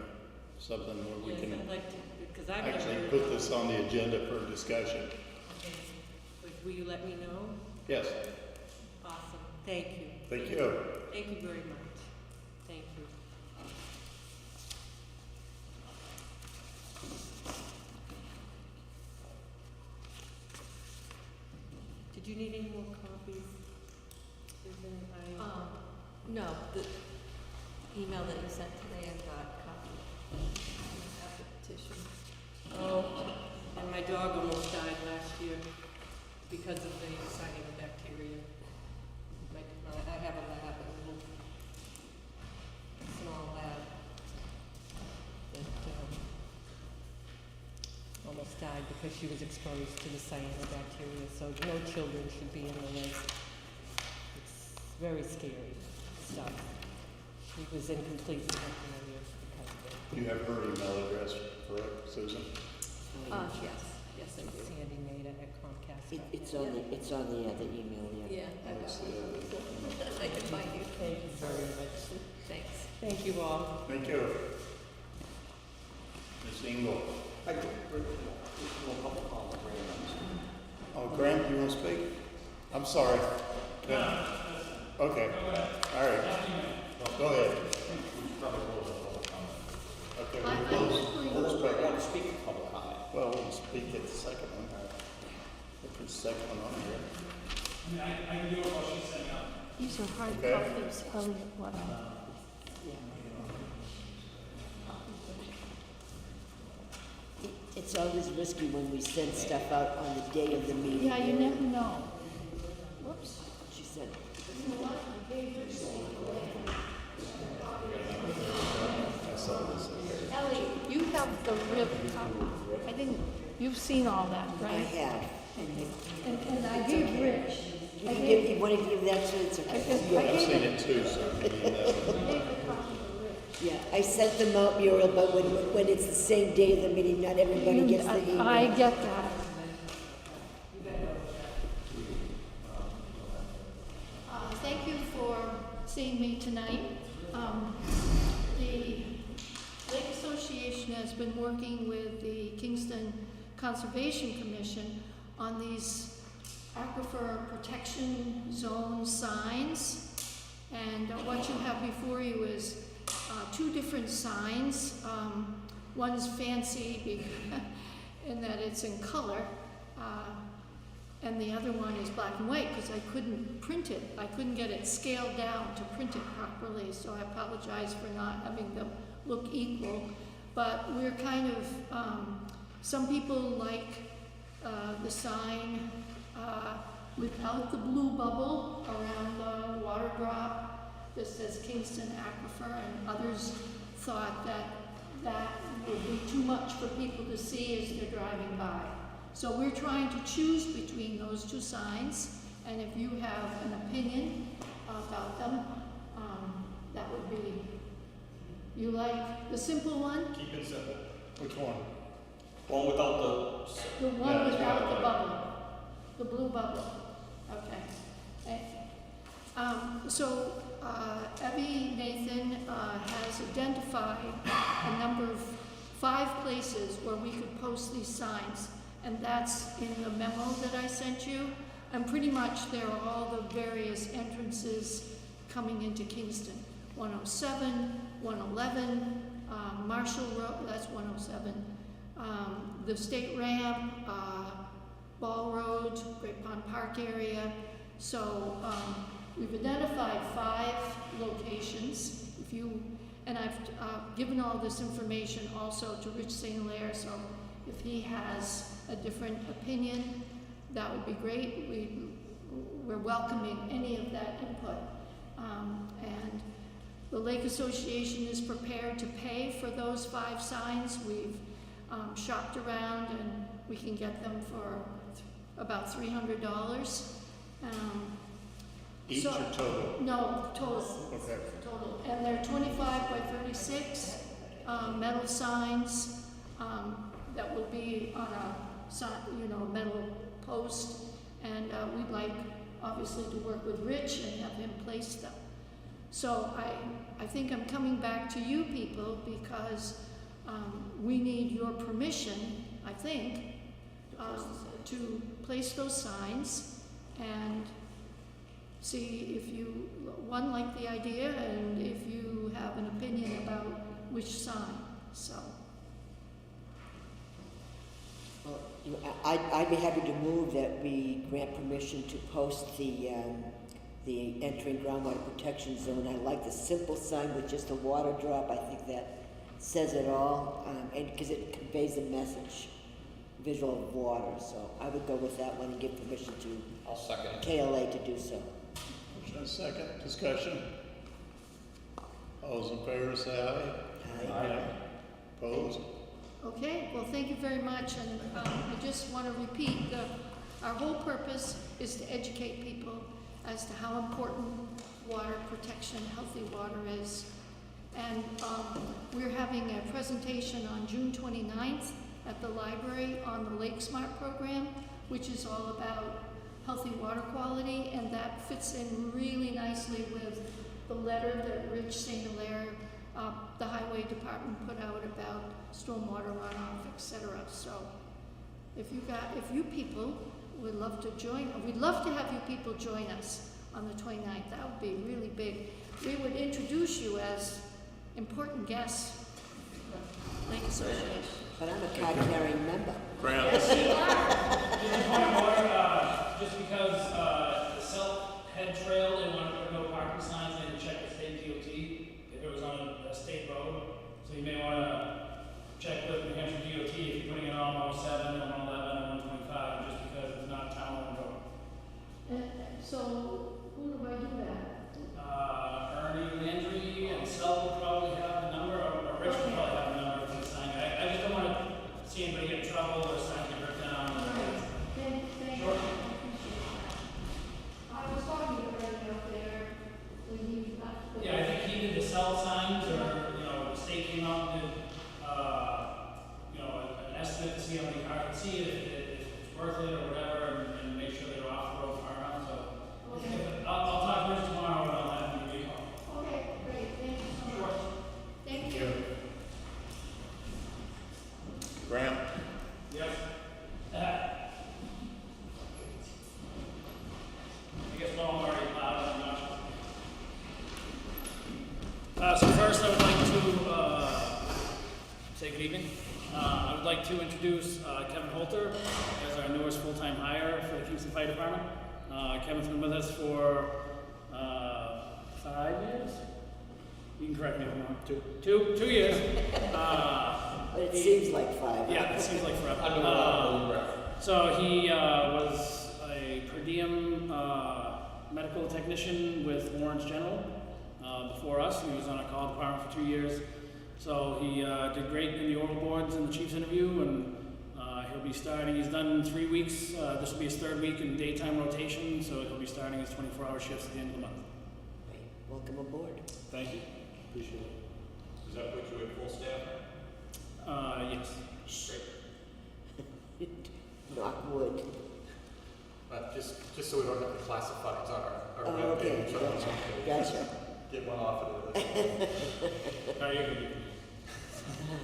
something where we
yes,
can
I'd like to, because I've
actually
never
put this on the agenda for discussion.
Okay. Will you let me know?
Yes,
Awesome. Thank you.
thank you.
Thank you very much. Thank you. Did you need any more copies? Susan,
No, the email that you sent today, I've got a copy of the petition.
Oh, and my dog almost died last year because of the cyanobacteria. I have a lab, a little small lab that almost died because she was exposed to the cyanobacteria. So no children should be in the lake. It's very scary stuff. She was in complete pneumonia because of it.
You have her email address, correct, Susan?
Yes, I do.
Sandy Maida at Comcast.
It's on the other email, yeah.
Yeah, I've got
Yes,
one. I can find you.
Thank you very much.
Thanks.
Thank you all.
Thank you. Ms. Engel.
I do, a couple comments.
Oh, Graham, you want to speak? I'm sorry. No. Okay, all right. Go ahead. Okay,
I want to speak a public comment.
well, we'll speak at the second one. Put the second one on here.
I can do it while she's setting up.
These are hard
Okay.
copies, Elliot, what?
It's always risky when we send stuff out on the day of the meeting.
Yeah, you never know. Whoops.
She said,
I saw this.
Elliot, you have the ribbon copy. I didn't, you've seen all that,
I
right?
have.
And I gave Rich.
You want to give that to, it's okay.
I've seen it too, so I mean,
Yeah, I sent them out, Muriel, but when it's the same day of the meeting, not everybody gets the email.
I get that. Thank you for seeing me tonight. The Lake Association has been working with the Kingston Conservation Commission on these aquifer protection zone signs. And what you have before you is two different signs. One's fancy in that it's in color, and the other one is black and white because I couldn't print it. I couldn't get it scaled down to print it properly, so I apologize for not having them look equal. But we're kind of, some people like the sign without the blue bubble around the water drop that says Kingston Aquifer, and others thought that that would be too much for people to see as they're driving by. So we're trying to choose between those two signs, and if you have an opinion about them, that would be, you like the simple one?
Keep it simple.
Which one?
One without
The one
Yeah, it's
without
got
the
that.
bubble, the blue bubble, okay. So Evie Nathan has identified a number of 5 places where we could post these signs, and that's in the memo that I sent you. And pretty much there are all the various entrances coming into Kingston. 107, 111, Marshall Road, that's 107, the State Ramp, Ball Road, Great Pond Park area. So we've identified 5 locations. And I've given all this information also to Rich St. Hilaire, so if he has a different opinion, that would be great. We're welcoming any of that input. And the Lake Association is prepared to pay for those 5 signs. We've shopped around and we can get them for about $300.
Each or total?
No, total.
Okay.
Total. And they're 25 by 36 metal signs that will be on a metal post. And we'd like, obviously, to work with Rich and have him place them. So I think I'm coming back to you people because we need your permission, I think, to place those signs and see if you, one, like the idea, and if you have an opinion about which sign, so.
Well, I'd be happy to move that we grant permission to post the entering groundwater protection zone. I like the simple sign with just a water drop. I think that says it all, and because it conveys the message, visual of water. So I would go with that one and give permission to
I'll second.
KLA to do so.
Motion and second, discussion. All those in favor say aye.
Aye.
Opposed?
Okay, well, thank you very much, and I just want to repeat, our whole purpose is to educate people as to how important water protection, healthy water is. And we're having a presentation on June 29th at the library on the Lake Smart program, which is all about healthy water quality, and that fits in really nicely with the letter that Rich St. Hilaire, the highway department, put out about stormwater runoff, etc. So if you people would love to join, we'd love to have you people join us on the 29th. That would be really big. We would introduce you as important guests. Lake Association.
But I'm a card-carrying member.
Grant.
Just because the Self-Head Trail, they wanted to put no parking signs, they had to check the state DOT if it was on a state road. So you may want to check with New Hampshire DOT if you're putting it on 107 or 111 or 125, just because it's not a town road.
So who do I do that?
Ernie Landry and Sel will probably have the number, or Rich will probably have the number for the sign. I just don't want to see anybody get in trouble or sign get ripped down.
Thank
Sure.
you. I was talking to Ernie up there when he left.
Yeah, I think he did the cell signs, or, the state came out and did, an estimate to see how many cars could see it, if it's worth it or whatever, and make sure they're off the road far enough, so.
Okay.
I'll talk to Rich tomorrow and I'll have him give you a call.
Okay, great, thank you so much. Thank you.
Grant.
Yes. I guess one already loud enough. So first I would like to say good evening. I would like to introduce Kevin Holter as our newest full-time hire for the Kingston Fire Department. Kevin's been with us for 5 years. You can correct me if I'm wrong. 2 years.
But it seems like 5.
Yeah, it seems like forever. So he was a per diem medical technician with Lawrence General before us. He was on a call department for 2 years. So he did great in the oral boards and the chief's interview, and He'll be starting, he's done 3 weeks, this will be his 3rd week in daytime rotation, so he'll be starting his 24-hour shifts at the end of the month.
Great. Welcome aboard.
Thank you, appreciate it.
Does that put you at full staff?
Yes.
Knock wood.
Just so we don't have the classifieds on our
Oh, okay, gotcha.
Get one off of it.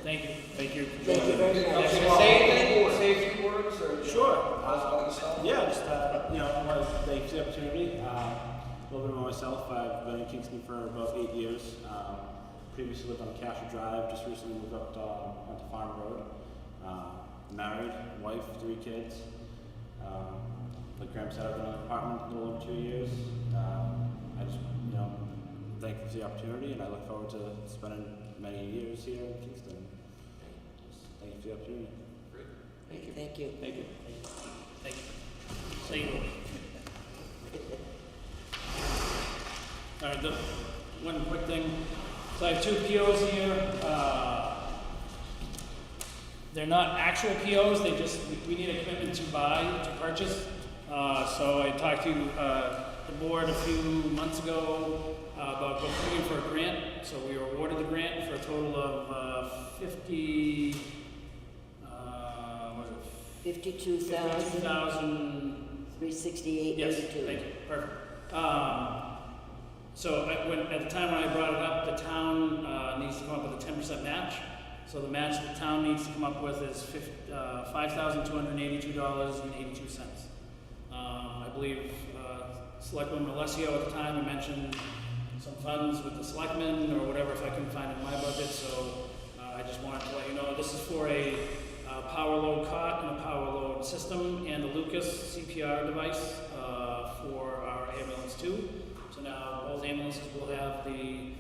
Thank you.
Thank you very
Say
much.
a few words, or
Sure.
about yourself?
Yeah, just, I want to thank you for the opportunity. A little bit about myself. I've been in Kingston for about 8 years. Previously lived on Casher Drive, just recently moved up onto Farm Road. Married, wife, 3 kids. Like Graham said, I've been in an apartment a little over 2 years. I just, thank you for the opportunity, and I look forward to spending many years here in Kingston. Thank you for the opportunity.
Great.
Thank you. Thank you.
Thank you.
Thank you. See you. All right, one quick thing. So I have 2 POs here. They're not actual POs, we need a commitment to purchase. So I talked to the board a few months ago about going for a grant. So we were awarded the grant for a total of
52,368.
Yes, thank you, perfect. So at the time when I brought it up, the town needs to come up with a 10% match. So the match the town needs to come up with is $5,282.82. I believe Selectman Alessio at the time had mentioned some funds with the Selectmen or whatever if I couldn't find it in my budget. So I just wanted to let you know this is for a power load cot and a power load system and a Lucas CPR device for our ambulance too. So now both ambulances will have the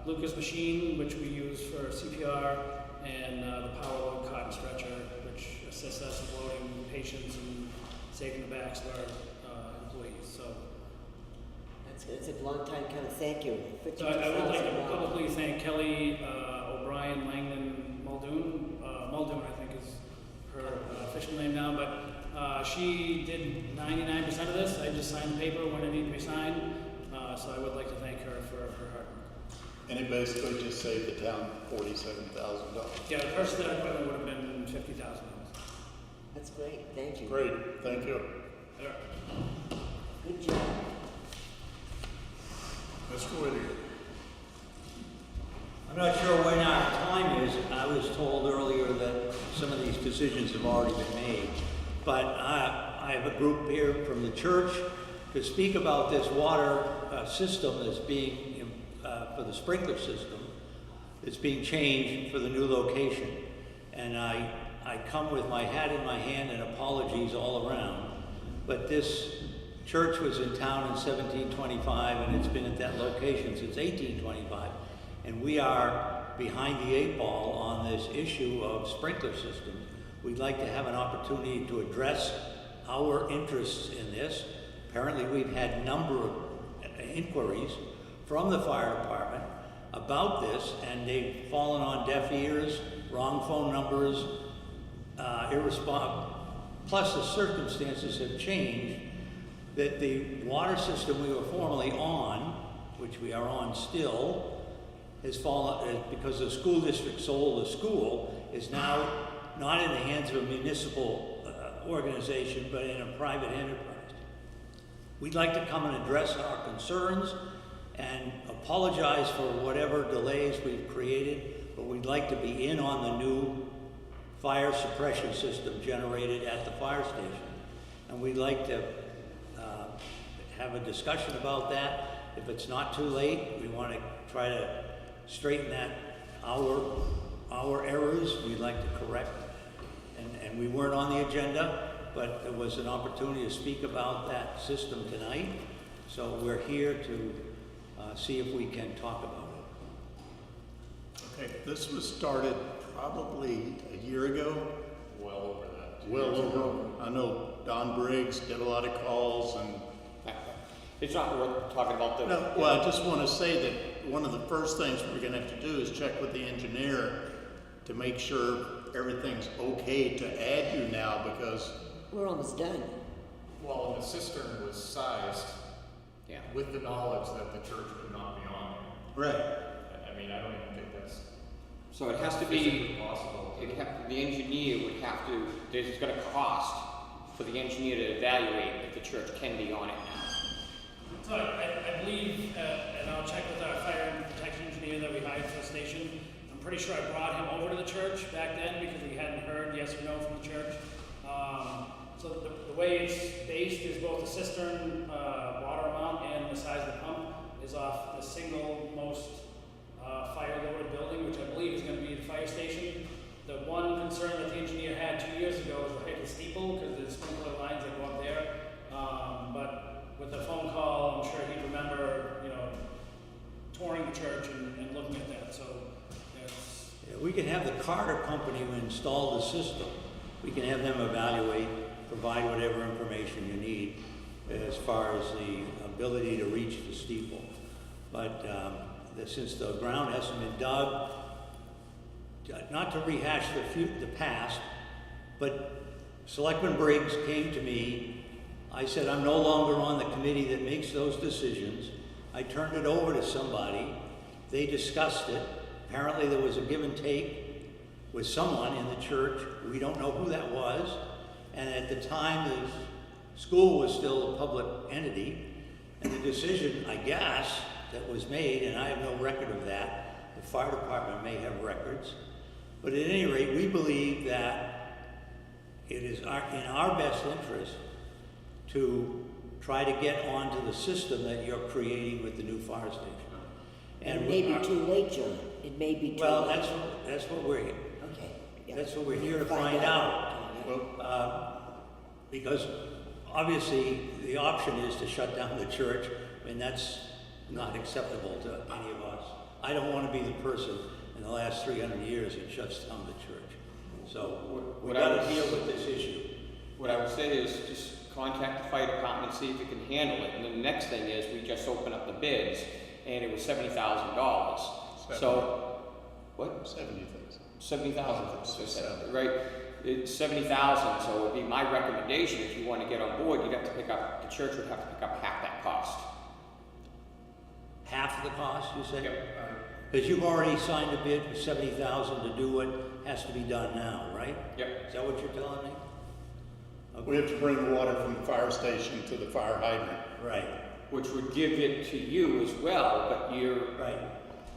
Lucas machine, which we use for CPR, and the power load cot and stretcher, which assists us in loading patients and saving the backs of our employees. So
It's a long time coming. Thank you.
I would like to publicly thank Kelly O'Brien Langdon Muldoon. Muldoon, I think, is her official name now, but she did 99% of this. I just signed the paper when it needed to be signed. So I would like to thank her for her hard work.
And it basically just saved the town $47,000.
Yeah, the purchase of that equipment would have been $50,000.
That's great. Thank you.
Great, thank you.
Yeah.
Good job.
Mr. Whittier.
I'm not sure when our time is. I was told earlier that some of these decisions have already been made. But I have a group here from the church to speak about this water system that's being, for the sprinkler system, that's being changed for the new location. And I come with my hat in my hand and apologies all around. But this church was in town in 1725 and it's been at that location since 1825. And we are behind the 8 ball on this issue of sprinkler systems. We'd like to have an opportunity to address our interests in this. Apparently we've had a number of inquiries from the fire department about this, and they've fallen on deaf ears, wrong phone numbers, irresponsible. Plus the circumstances have changed that the water system we were formerly on, which we are on still, has fallen because the school district sold the school, is now not in the hands of a municipal organization, but in a private enterprise. We'd like to come and address our concerns and apologize for whatever delays we've created, but we'd like to be in on the new fire suppression system generated at the fire station. And we'd like to have a discussion about that. If it's not too late, we want to try to straighten that, our errors we'd like to correct. And we weren't on the agenda, but there was an opportunity to speak about that system tonight. So we're here to see if we can talk about it.
Okay, this was started probably a year ago.
Well over that.
Well over. I know Don Briggs did a lot of calls and.
It's not worth talking about the.
No, well, I just want to say that one of the first things we're going to have to do is check with the engineer to make sure everything's okay to add you now, because
We're almost done.
Well, and the cistern was sized
Yeah.
with the knowledge that the church would not be on it.
right,
I mean, I don't even think that's
So it has to
physically
be,
possible.
the engineer would have to, there's gonna cost for the engineer to evaluate if the church can be on it now.
So I believe, and I'll check with our fire and protection engineer that we hired for the station. I'm pretty sure I brought him over to the church back then because we hadn't heard yes or no from the church. So the way it's based is both the cistern water amount and the size of the pump is off the single most fire-loaded building, which I believe is going to be the fire station. The one concern that the engineer had 2 years ago was the height of the steeple because there's sprinkler lines that go up there. But with the phone call, I'm sure he'd remember, touring the church and looking at that. So it's
Yeah, we can have the Carter Company who installed the system. We can have them evaluate, provide whatever information you need as far as the ability to reach the steeple. But since the ground hasn't been dug, not to rehash the past, but Selectman Briggs came to me. I said, I'm no longer on the committee that makes those decisions. I turned it over to somebody. They discussed it. Apparently there was a give and take with someone in the church. We don't know who that was. And at the time, the school was still a public entity. And the decision, I guess, that was made, and I have no record of that, the fire department may have records. But at any rate, we believe that it is in our best interest to try to get onto the system that you're creating with the new fire station.
And it may be too late, John. It may be too
Well,
late.
that's what we're here.
Okay. Yeah.
That's what we're here to find out. Because obviously the option is to shut down the church, and that's not acceptable to any of us. I don't want to be the person in the last 300 years that shuts down the church. So we got to deal with this issue.
What I would say is just contact the fire department, see if you can handle it. And then the next thing is we just opened up the bids and it was $70,000. So, what?
70,000.
70,000, right? It's 70,000, so it would be my recommendation if you want to get on board, you'd have to pick up, the church would have to pick up half that cost.
Half of the cost, you say?
Yep.
Because you've already signed a bid for 70,000 to do what has to be done now, right?
Yep.
Is that what you're telling me?
We have to bring water from the fire station to the fire hydrant.
Right.
Which would give it to you as well, but you're...
Right.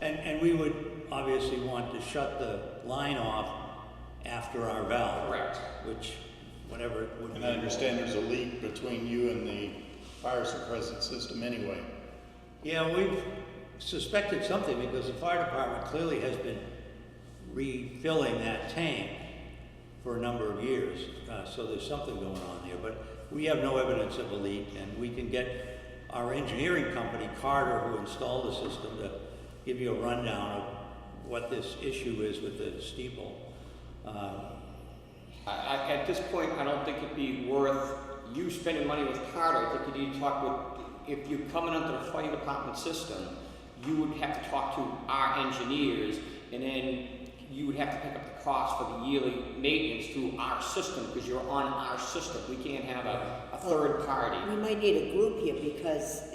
And we would obviously want to shut the line off after our valve.
Correct.
Which, whatever it would be.
And I understand there's a leak between you and the fire suppressant system anyway.
Yeah, we've suspected something because the fire department clearly has been refilling that tank for a number of years. So there's something going on there, but we have no evidence of a leak, and we can get our engineering company, Carter, who installed the system, to give you a rundown of what this issue is with the steeple.
At this point, I don't think it'd be worth you spending money with Carter. I think you need to talk with, if you're coming under the fire department system, you would have to talk to our engineers, and then you would have to pick up the cost for the yearly maintenance through our system, because you're on our system. We can't have a third party.
We might need a group here because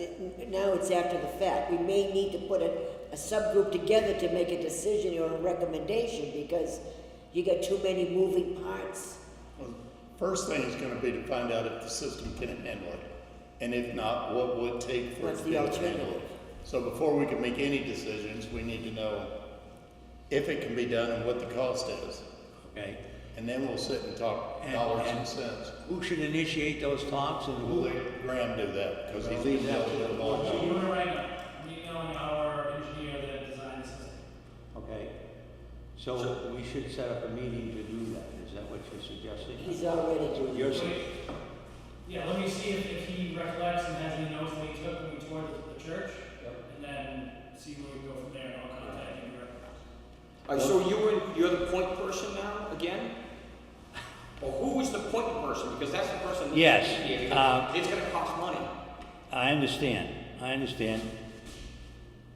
now it's after the fact. We may need to put a subgroup together to make a decision or a recommendation because you got too many moving parts.
Well, first thing is going to be to find out if the system can handle it. And if not, what would it take for it
What's
to be
the
able to handle
alternative?
it? So before we can make any decisions, we need to know if it can be done and what the cost is.
Okay.
And then we'll sit and talk dollars and cents.
Who should initiate those talks and
We'll
who?
let Graham do that because he's
Leave
the
that to the board.
So you were right now, emailing our engineer that designed the system.
Okay. So we should set up a meeting to do that. Is that what you're suggesting?
He's already doing
You're
it.
Yeah, let me see if he recollects and has any notes that he took when we toured the church, and then see where we go from there, and I'll contact him directly.
So you're the point person now, again? Or who is the point person? Because that's the person that's
Yes,
here. It's gonna cost money.
I understand.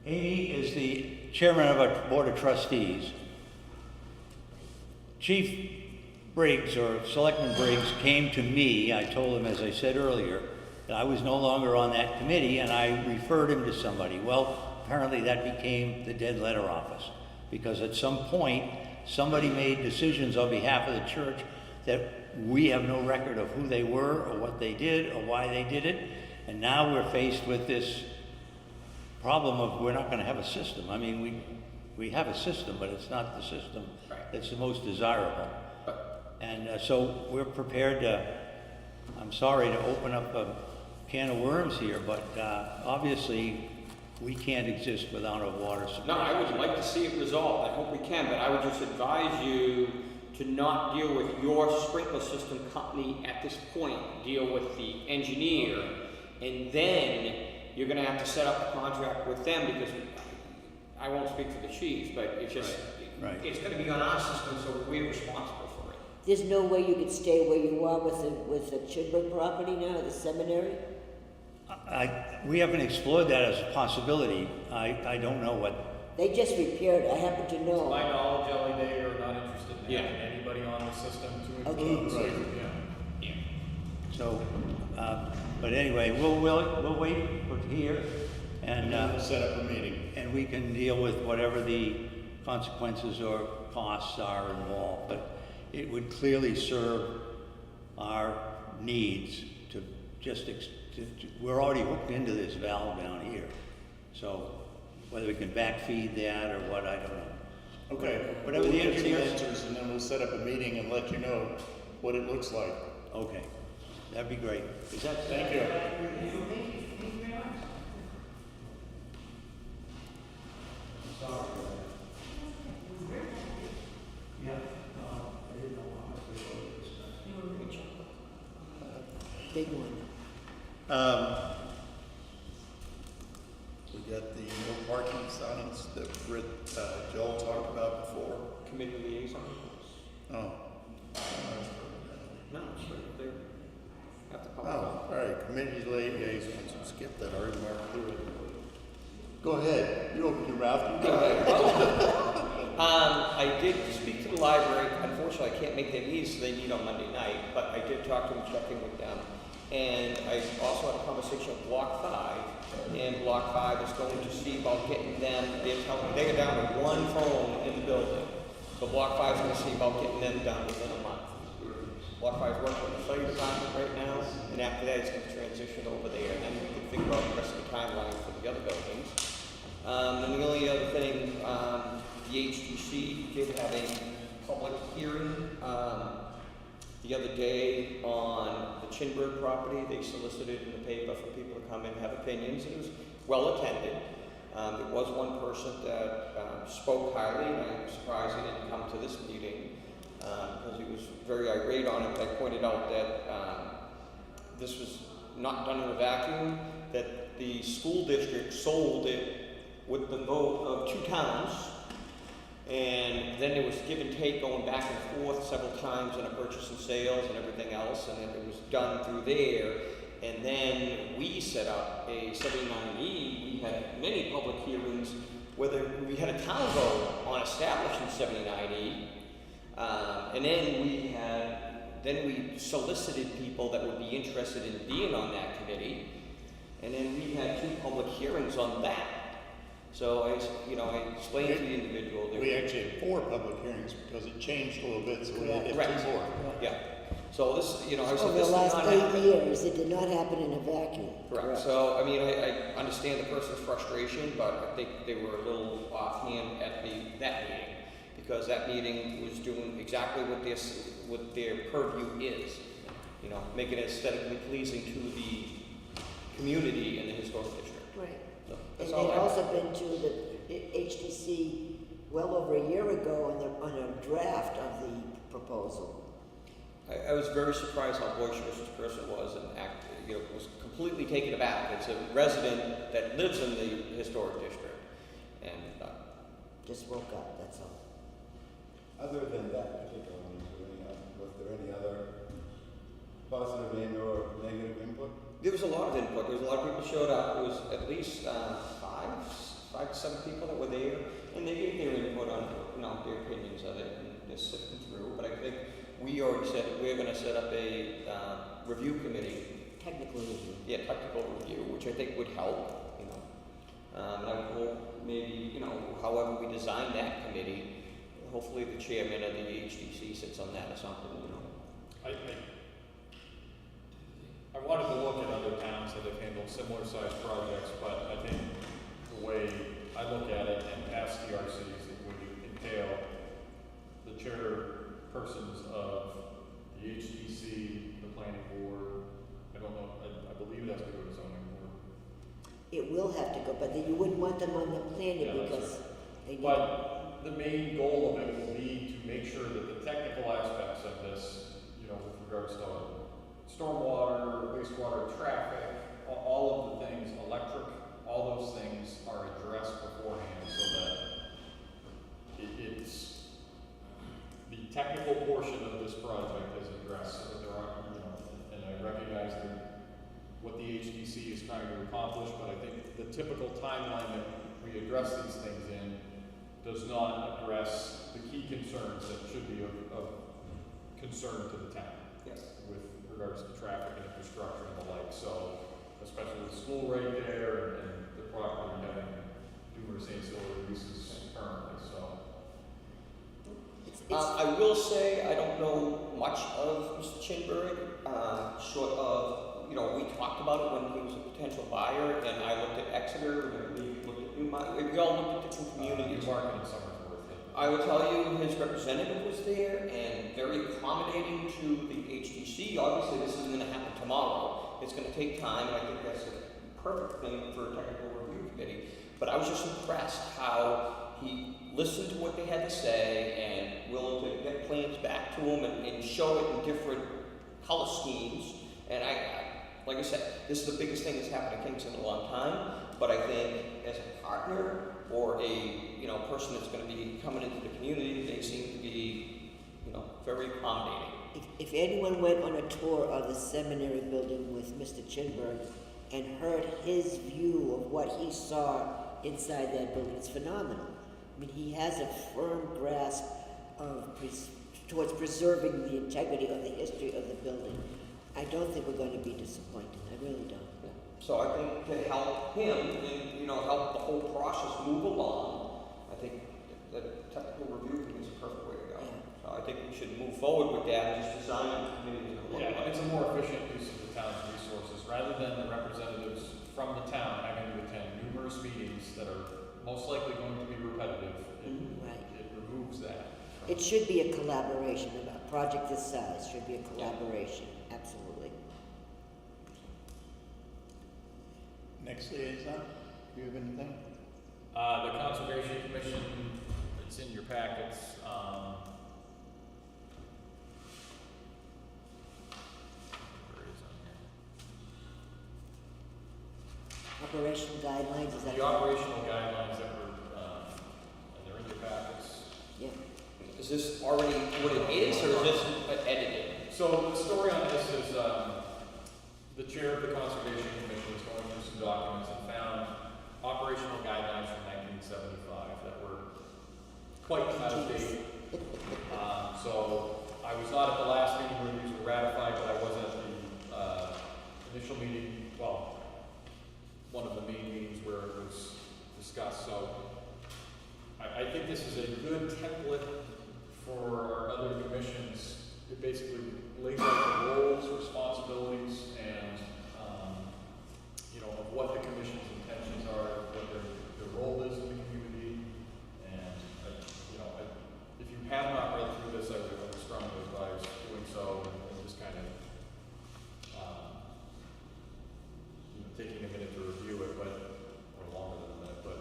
Amy is the chairman of our board of trustees. Chief Briggs, or Selectman Briggs, came to me. I told him, as I said earlier, that I was no longer on that committee, and I referred him to somebody. Well, apparently that became the dead letter office, because at some point, somebody made decisions on behalf of the church that we have no record of who they were, or what they did, or why they did it, and now we're faced with this problem of we're not going to have a system. I mean, we have a system, but it's not the system that's the most desirable. And so we're prepared to, I'm sorry to open up a can of worms here, but obviously we can't exist without a water supply.
No, I would like to see it resolved. I hope we can, but I would just advise you to not deal with your sprinkler system company at this point. Deal with the engineer, and then you're going to have to set up a contract with them, because I won't speak for the chiefs, but it's just, it's going to be on our system, so we're responsible for it.
There's no way you could stay where you are with the Chidwick property now, the seminary?
We haven't explored that as a possibility. I don't know what.
They just repaired it, I happen to know.
To my knowledge, Ellie, they are not interested in having anybody on the system to include.
Yeah. So, but anyway, we'll wait for here, and
we'll set up a meeting,
and we can deal with whatever the consequences or costs are involved. But it would clearly serve our needs to just. We're already hooked into this valve down here, so whether we can backfeed that or what, I don't know.
Okay.
Whatever
We'll
the
get
engineers.
some answers, and then we'll set up a meeting and let you know what it looks like.
Okay, that'd be great. Is that?
Thank you.
Big one.
We got the no parking signs that Joel talked about before.
Committee liaison?
Oh.
No, sure, they're at the
Oh,
public.
all right, committee liaisons, skip that, I already marked through it. Go ahead, you open your mouth, you go ahead.
I did speak to the library. Unfortunately, I can't make their meetings, so they meet on Monday night, but I did talk to them, check in with them. And I also had a conversation with Block 5, and Block 5 is going to see about getting them, they're telling me, they are down to one phone in the building, but Block 5 is going to see about getting them done within a month. Block 5 is working with the fire department right now, and after that it's going to transition over there, and then we can think about the rest of the timeline for the other buildings. And the only other thing, the HTC did have a public hearing the other day on the Chinburg property. They solicited in the paper for people to come in and have opinions. It was well attended. There was one person that spoke highly, and I'm surprised he didn't come to this meeting because he was very irate on it. I pointed out that this was not done in a vacuum, that the school district sold it with the vote of 2 towns, and then there was give and take going back and forth several times in a purchase and sales and everything else, and then it was done through there. And then we set up a 79E. We had many public hearings, whether we had a town vote on establishing 79E, and then we solicited people that would be interested in being on that committee, and then we had 2 public hearings on that. So I explained to the individual.
We actually had 4 public hearings because it changed a little bit, so we had 2 more.
Yeah. So this, I said
Over
this
the last
did not
8
happen.
years, it did not happen in a vacuum.
Correct. So, I mean, I understand the person's frustration, but I think they were a little offhand at that meeting, because that meeting was doing exactly what their purview is, making it aesthetically pleasing to the community and the historic district.
Right.
So,
And
that's
they'd
all I
also been to the HTC well over a year ago on a draft of the proposal.
I was very surprised how boisterous this person was, and was completely taken aback. It's a resident that lives in the historic district, and
just woke up. That's all.
Other than that particular one, was there any other positive and or negative input?
there was a lot of input. There was a lot of people showed up. There was at least 5 to 7 people that were there, and they gave their input on their opinions of it. And just sifting through, but I think we already said that we're gonna set up a, review committee.
Technical review.
Yeah, technical review, which I think would help, you know. And I would hope maybe, you know, however we design that committee, hopefully the chairman of the HDC sits on that or something, you know.
I wanted to look at other towns that have handled similar sized projects, but I think the way I look at it and past TRCs, it would entail the chairpersons of the HDC, the planning board, I don't know, I believe it has to go to zoning board.
It will have to go, but then you wouldn't want them on the planning
Yeah, that's
because
right.
they need.
But the main goal of it will be to make sure that the technical aspects of this, you know, with regards to stormwater, wastewater, traffic, all of the things, electric, all those things are addressed beforehand so that it's the technical portion of this project is addressed so that there are, you know, and I recognize that what the HDC is trying to accomplish, but I think the typical timeline that we address these things in does not address the key concerns that should be of concern to the town.
Yes. With
regards to traffic and infrastructure and the like, so especially the school right there and the property having numerous ancillary uses currently, so.
I will say, I don't know much of Mr. Chinberg, short of, you know, we talked about it when he was a potential buyer, and I looked at Exeter, and we looked at Newmarket, we all looked at different communities.
Newmarket and Somersworth.
I will tell you, his representative was there and very accommodating to the HDC. Obviously, this isn't gonna happen tomorrow. It's gonna take time, and I think that's a perfect thing for a technical review committee. But I was just impressed how he listened to what they had to say and willing to get plans back to him and show it in different color schemes. And like I said, this is the biggest thing that's happened in Kingston in a long time. But I think as a partner or a person that's going to be coming into the community, they seem to be, very accommodating.
If anyone went on a tour of the seminary building with Mr. Chinberg and heard his view of what he saw inside that building, it's phenomenal. I mean, he has a firm grasp of towards preserving the integrity of the history of the building. I don't think we're going to be disappointed. I really don't.
So I think to help him and help the whole process move along, I think the technical review is a perfect way to go.
Yeah.
So I think we should move forward with that and just design the community.
Yeah, it's a more efficient use of the town's resources, rather than the representatives from the town having to attend numerous meetings that are most likely going to be repetitive. It removes that.
It should be a collaboration. A project this size should be a collaboration. Absolutely.
Next liaison, do you have anything?
The Conservation Commission, it's in your packets. Where is it here?
Operational guidelines, is that?
The operational guidelines that were, they're in your packets.
Yeah.
Is this already what it is, or is this edited?
So the story on this is, the chair of the Conservation Commission was going through some documents and found operational guidelines from 1975 that were quite out of date. So I was not at the last meeting where these were ratified, but I was at the initial meeting, well, one of the main meetings where it was discussed. So I think this is a good template for our other commissions. It basically lays out the roles, responsibilities, and of what the commission's intentions are, what their role is in the community. And if you have not read through this, I would strongly advise doing so and just kind of taking a minute to review it, or longer than a minute. But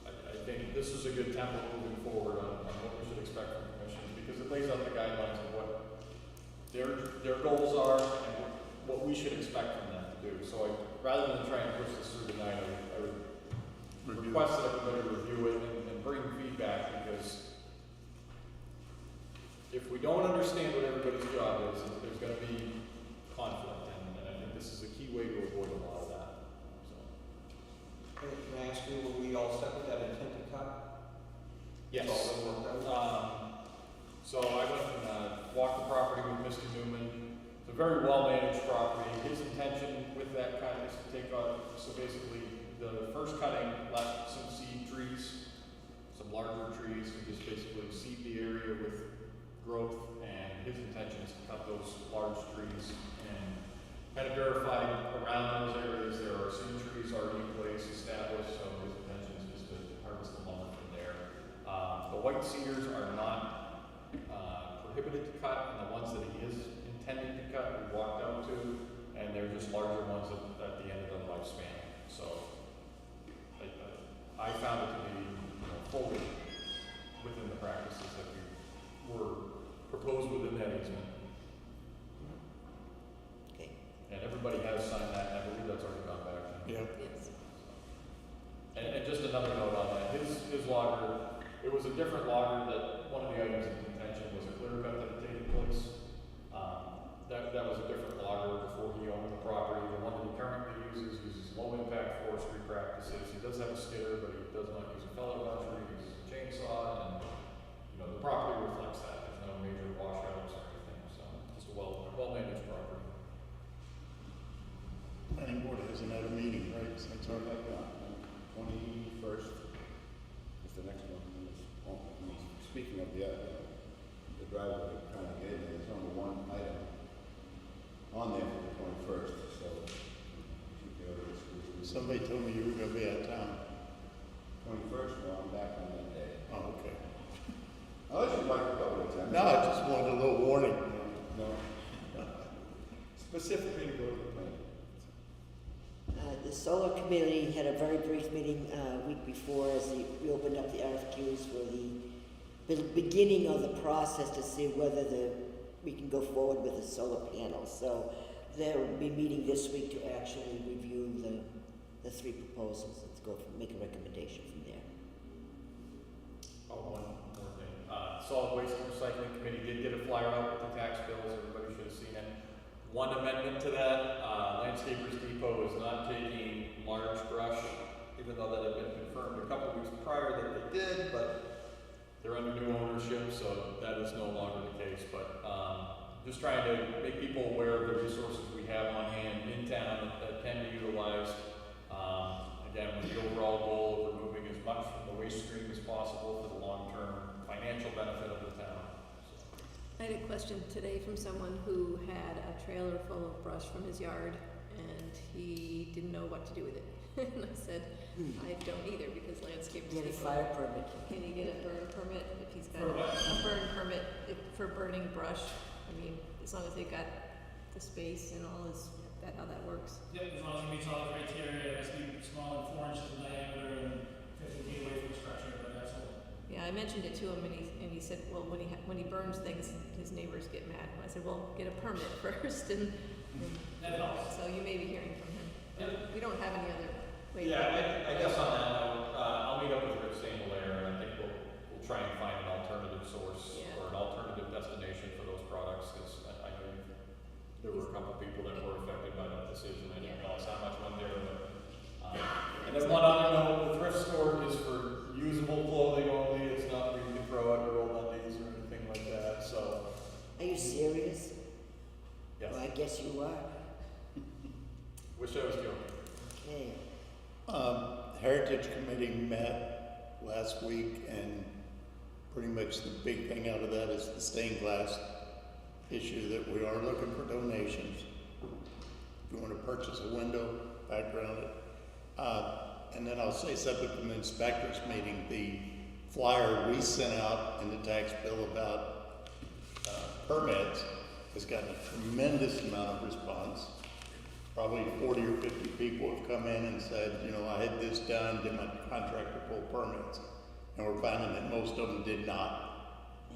I think this is a good template moving forward on what we should expect from commissions, because it lays out the guidelines of what their goals are and what we should expect from them to do. So rather than try and push this through tonight, I would request that everybody review it and bring feedback, because if we don't understand what everybody's job is, there's going to be conflict, and I think this is a key way to avoid a lot of that. So.
Can I ask you, were we all set with that intent to cut?
Yes.
All that worked out?
So Mr. Newman. It's a very well-managed property. His intention with that cut is to take on, so basically, the first cutting left some seed trees, some larger trees, and just basically seed the area with growth, and his intention is to cut those large trees and kind of verify around those areas there are seed trees already in place, established, so his intention is just to harvest the lumber from there. The white cedars are not prohibited to cut, and the ones that he is intending to cut, we walked out to, and they're just larger ones at the end of the lifespan. So I found it to be, fully within the practices that we were proposed within that easement.
Okay.
And everybody has signed that, and I believe that's already gone back.
Yeah.
Yes.
And just another note on that, his logger, it was a different logger that one of the items of contention was a clear cut that had taken place. That was a different logger before he owned the property. The one that he currently uses low impact forestry practices. He does have a skidder, but he does not use a fellow butcher, he uses a chainsaw, and the property reflects that. There's no major washouts or anything, so just a well-managed property.
Planning board hasn't had a meeting, right, since our,
21st is the next one. Speaking of the driveway, trying to get in there, there's only one item on there for the 21st, so we should be able to squeeze.
somebody told me you were gonna be out of town.
21st, no, I'm back on that day.
Oh, okay.
Unless you'd like to go with them.
No, I just wanted a little warning.
No. Specifically to go to the planning.
The solar committee had a very brief meeting week before as we opened up the RFQs for the beginning of the process to see whether we can go forward with the solar panels. So they'll be meeting this week to actually review the three proposals and make a recommendation from there.
Oh, one more thing. Solid Waste and Recycling Committee did get a flyer out with the tax bills. Everybody should have seen it. One amendment to that, Landscapers Depot is not taking large brush, even though that had been confirmed a couple of weeks prior that they did, but they're under new ownership, so that is no longer the case. But just trying to make people aware of the resources we have on hand in town that can be utilized. Again, with the overall goal of removing as much from the waste stream as possible for the long-term financial benefit of the town.
I had a question today from someone who had a trailer full of brush from his yard, and he didn't know what to do with it. And I said, I don't either, because landscapers
Get a
people-
fire permit.
Can he get a burn permit if he's got
For what?
a burn permit for burning brush? I mean, as long as they've got the space and all, is that how that works?
Yep, as long as it meets all the criteria, it has to be smaller than 4 inches in diameter and 50 feet away from the structure, but that's all.
Yeah, I mentioned it to him, and he said, well, when he burns things, his neighbors get mad. And I said, well, get a permit first, and
That helps.
so you may be hearing from him.
Yep.
We don't have any other way.
Yeah, I guess on that note, I'll meet up with Rick Stambler, and I think we'll try and find an alternative source
Yeah.
or an alternative destination for those products, because I know there were a couple people that were affected by that decision. I didn't realize how much went there, but, and then one other note, the thrift store is for usable clothing only. It's not where you can throw out your old undies or anything like that, so.
Are you serious?
Yes.
Well, I guess you are.
Wish I was joking.
Okay.
Heritage Committee met last week, and pretty much the big thing out of that is the stained glass issue, that we are looking for donations. If you want to purchase a window, background it. And then I'll say something from the inspectors meeting. The flyer we sent out in the tax bill about permits has gotten a tremendous amount of response. Probably 40 or 50 people have come in and said, I had this done, did my contractor pull permits? And we're finding that most of them did not.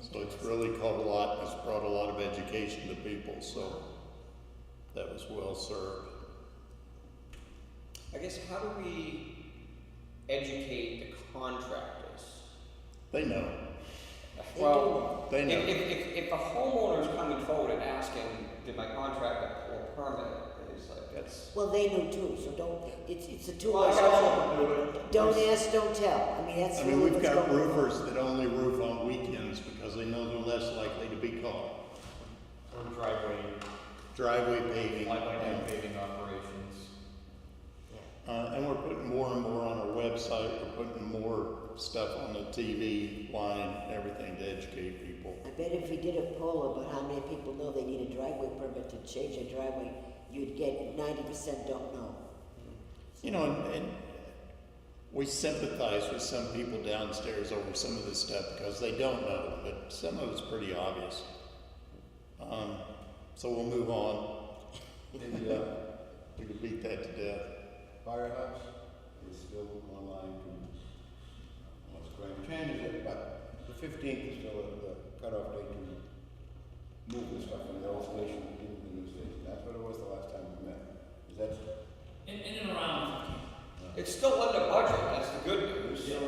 So it's really caught a lot, and it's brought a lot of education to people, so that was well served.
I guess, how do we educate the contractors?
They know.
Well,
They know.
if a homeowner is coming forward and asking, did my contractor pull a permit? It's like, that's.
Well, they know too, so don't, it's a
Well,
two-way
I got you.
street. Don't ask, don't tell. I mean, that's
I mean,
really
we've
what's
got
going on.
roofers that only roof on weekends because they know they're less likely to be caught.
Or
driveway paving.
fly-by-night paving operations.
And we're putting more and more on our website, we're putting more stuff on the TV line, everything to educate people.
I bet if we did a poll about how many people know they need a driveway permit to change their driveway, you'd get 90% don't know.
You know, and we sympathize with some people downstairs over some of this stuff because they don't know, but some of it's pretty obvious. So we'll move on. And, we could beat that to death.
Firehouse is still online to, unless Graham changes it, but the 15th is still the cutoff date to move the stuff from the old station into the new station. That's what it was the last time we met. Is that?
In and around.
It's still under budget, that's the good news.
Yeah,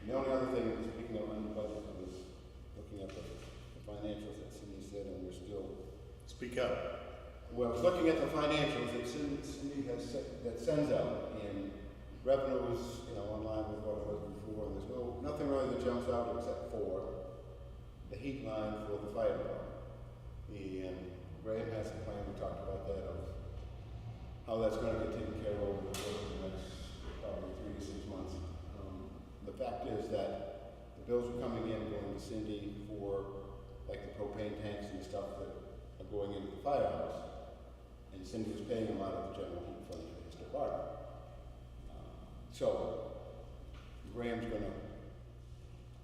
the only other thing, speaking of under budget, I was looking at the financials that Cindy said, and we're still.
Speak up.
Well, I was looking at the financials that Cindy has that sends out, and revenue was, online with what it was before, and there's nothing really that jumps out except for the heat line for the fire department. Graham has a plan, we talked about that, of how that's going to get taken care of over the course of the next probably 3 to 6 months. The fact is that the bills are coming in, going to Cindy for like the propane tanks and stuff that are going into the firehouse. And Cindy was paying them out of the general heat fund for his department. So Graham's going to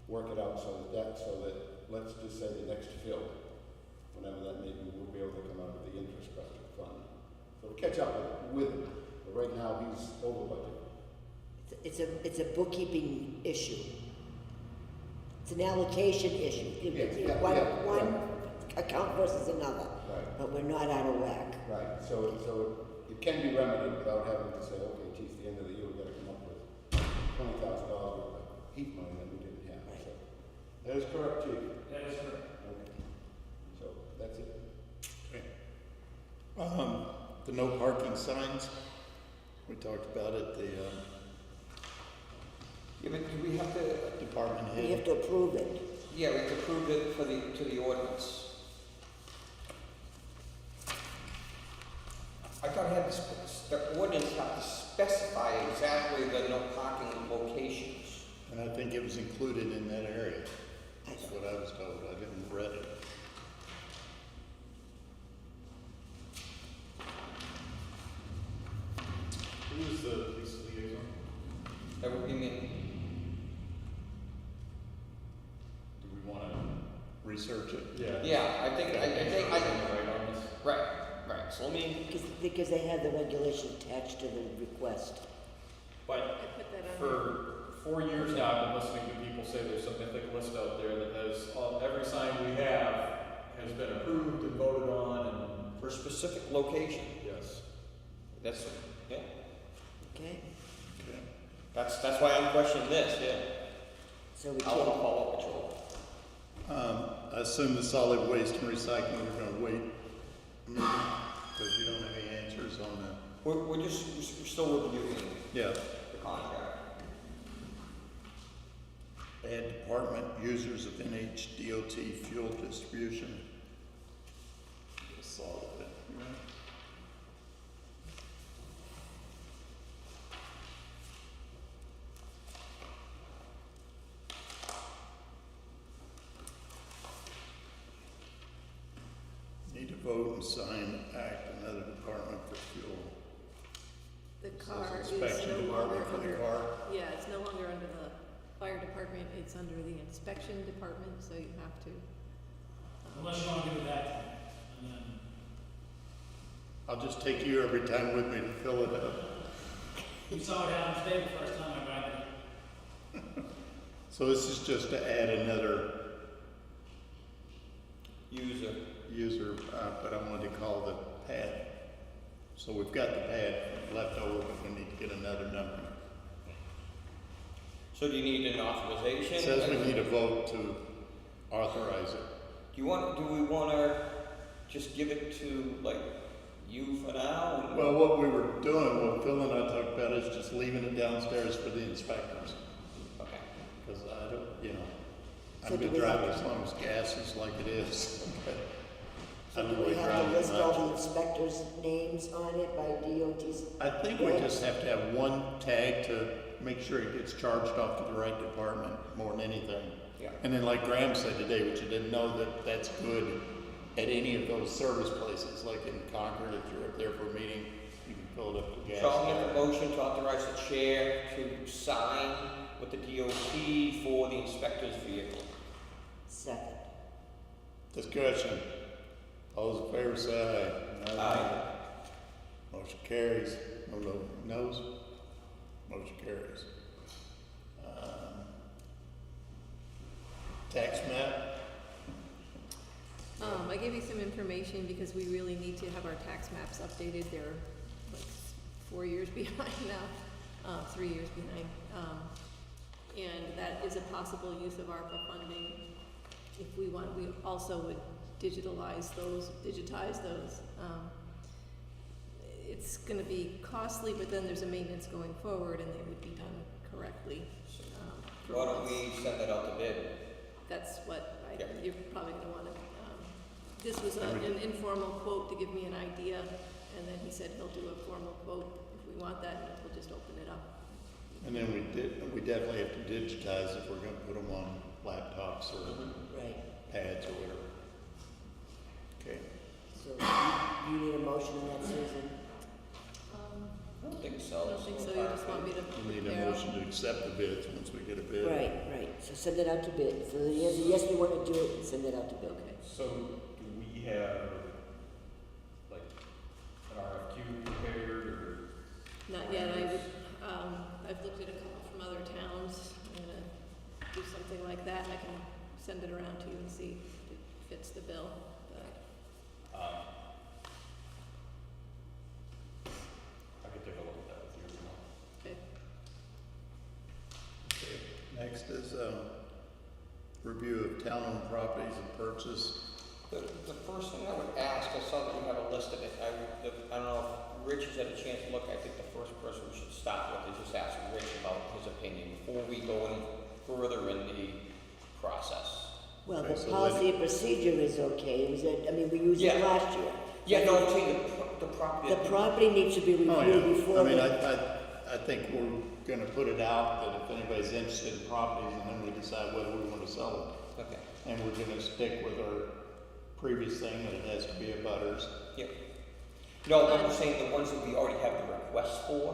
work it out so that let's just say the next fill, whenever that may be, will be able to come out of the infrastructure fund. So we'll catch up with him. But right now he's over budget.
It's a bookkeeping issue. It's an allocation issue. One account versus another.
Right.
But we're not out of whack.
Right. So it can be remedied without having to say, okay, geez, the end of the year we've got to come up with $20,000 worth of heat money that we didn't have.
Right.
So that is correct, Chief.
That is correct.
Okay. So that's it.
Okay. The no parking signs, we talked about it, the
Yeah, but do we have to,
department head.
We have to approve it.
yeah, we have to approve it to the ordinance. I thought it had to, the ordinance had to specify exactly the no parking locations.
And I think it was included in that area. That's what I was told. I didn't read it.
Who is the police liaison?
That would be me.
Do we want to?
Research it.
Yeah.
Yeah, I think,
Right on this.
right, so let me,
Because they had the regulation attached to the request.
But
I put that on.
for 4 years now, I've been listening to people say there's a mythic list out there that has, every sign we have has been approved and voted on and.
for a specific location.
Yes.
That's, yeah,
Okay?
Okay.
that's why I'm questioning this, yeah.
So we
I'll
can't.
follow up with you.
I assume the solid waste and recycling, we're gonna wait, because you don't have any answers on that.
We're still reviewing
Yeah.
the contract.
Add department users of NHDOT fuel distribution. Solid, right? Need to vote and sign act another department for fuel.
The
Says
car is
inspection
no longer
department for the
under,
car.
yeah, it's no longer under the fire department, it's under the inspection department, so you have to.
Unless you want to do that, and then.
I'll just take you every time with me to fill it up.
You saw it happen today the first time I grabbed it.
So this is just to add another
User.
but I wanted to call the pad. So we've got the pad left over, but we need to get another number.
So do you need an authorization?
It says we need a vote to authorize it.
Do we wanna just give it to, like, you for now? And-
Well, what we were doing, what Phil and I talked about, is just leaving it downstairs for the inspectors.
Okay.
Because I don't,
So
I've
do
been
we have
driving
to-
as long as gas is like it is.
So
I
do
don't
we
really
have
drive
to
it
list all
much.
the inspectors' names on it by DOT's?
I think we just have to have one tag to make sure it gets charged off to the right department more than anything.
Yeah.
And then like Graham said today, which you didn't know, that's good at any of those service places, like in Concord, if you're up there for a meeting, you can fill it up with gas.
So I'll make a
there.
motion to authorize the chair to sign with the DOT for the inspector's vehicle.
Second.
Discussion. All those in favor say aye.
Aye.
Motion carries. No noes? Motion carries. Tax map?
I gave you some information because we really need to have our tax maps updated. They're like 4 years behind now, 3 years behind. And that is a possible use of ARPA funding. If we want, we also would digitize those. It's gonna be costly, but then there's a maintenance going forward and they would be done correctly. for
Why don't
once.
we send that out to bid?
That's what
Yeah.
you're probably gonna wanna, this was an informal quote to give me an idea, and then he said he'll do a formal quote if we want that, we'll just open it up.
And then we definitely have to digitize if we're gonna put them on laptops or
Right.
pads or whatever. Okay.
So you need a motion on that, Susan?
I don't think so.
I don't think so, you just want me to
We need a
prepare.
motion to accept the bids once we get a bid.
Right. So send it out to bid. So the answer, yes, we want to do it, and send it out to bid.
Okay.
So do we have, like, an RFQ prepared or?
Not yet, I've looked at a couple from other towns, I'm gonna do something like that, and I can send it around to you and see if it fits the bill, but.
I could take a look at that with you if you want.
Okay.
Okay. Next is review of town-owned properties and purchase.
The first thing I would ask, I saw that you have a list of it, I don't know if Rich has had a chance to look, I think the first person we should start with is just ask Rich about his opinion before we go any further in the process.
Well,
Okay,
the
so
policy and procedure is okay. We used it
Yeah.
last year.
Yeah, no, I'm saying the property.
The property needs to be
Oh,
reviewed
yeah.
before.
I mean,
the-
I think we're gonna put it out that if anybody's interested in properties, and then we decide whether we want to sell them.
Okay,
And we're gonna stick with our previous thing, that it has to be a butters.
yeah. No, I'm just saying the ones that we already have the request for,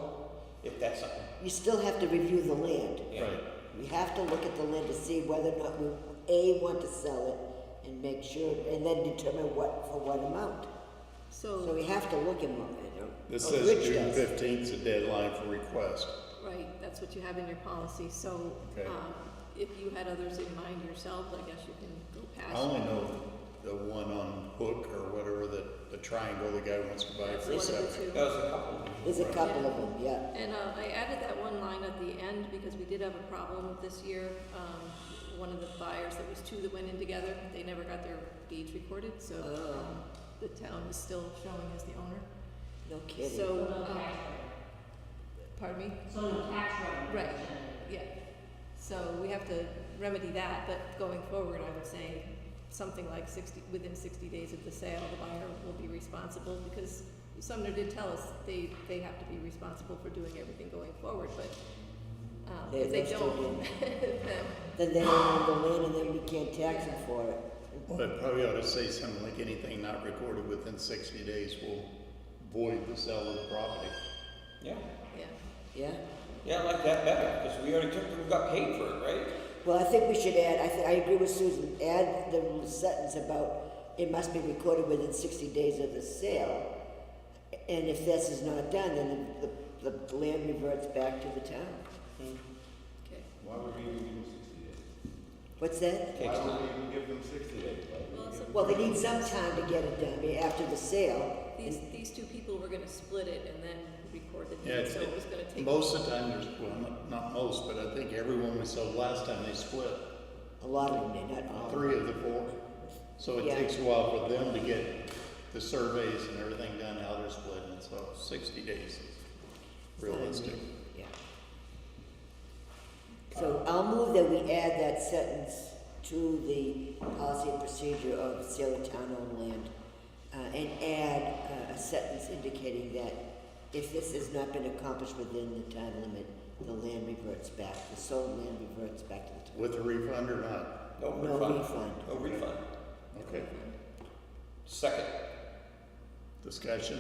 if that's something.
You still have to review the land.
Yeah.
Right.
We have to look at the land to see whether or not we, want to sell it, and make sure, and then determine for what amount. So we have to look at them,
This
Oh,
says
Rich
June
does.
15th is the deadline for request.
Right, that's what you have in your policy, so,
Okay.
if you had others in mind yourselves, I guess you can go
I
past.
only know the one on Hook or whatever, the triangle the guy wants to buy
That's
for a
one of the
septic.
two.
That was a couple.
There's a couple of them, yeah.
And I added that one line at the end because we did have a problem this year. One of the buyers, there was two that went in together, they never got their deeds recorded, so the town is still showing as the owner.
No kidding.
So, pardon me?
So no tax revenue.
Right, yeah. So we have to remedy that, but going forward, I would say something like within 60 days of the sale, the buyer will be responsible, because Sumner did tell us they have to be responsible for doing everything going forward, but if they don't,
Then they don't own the land, and then we can't tax them for it.
Well, it probably ought to say something like anything not recorded within 60 days will void the sale of the property.
Yeah.
Yeah?
Yeah, I like that better, because we got paid for it, right?
Well, I think we should add, I agree with Susan, add the sentence about it must be recorded within 60 days of the sale. And if this is not done, then the land reverts back to the town.
Okay.
Why would we even give them 60 days?
What's that?
Why would we even give them 60 days?
Well, they need some time to get it done, I mean, after the sale.
These two people were gonna split it and then record the
Yeah,
deed, so it was gonna take.
most of the time, not most, but I think everyone we sold last time, they split.
A lot of them did, not all.
3 of the 4. So it
Yeah.
takes a while for them to get the surveys and everything done, how they're splitting it, so 60 days is realistic.
Yeah. So I'll move that we add that sentence to the policy and procedure of sale of town-owned land, and add a sentence indicating that if this has not been accomplished within the time limit, the land reverts back, the sold land reverts back to the town.
With a refund or not?
No
No
refund.
refund.
No refund.
Okay.
Second.
Discussion.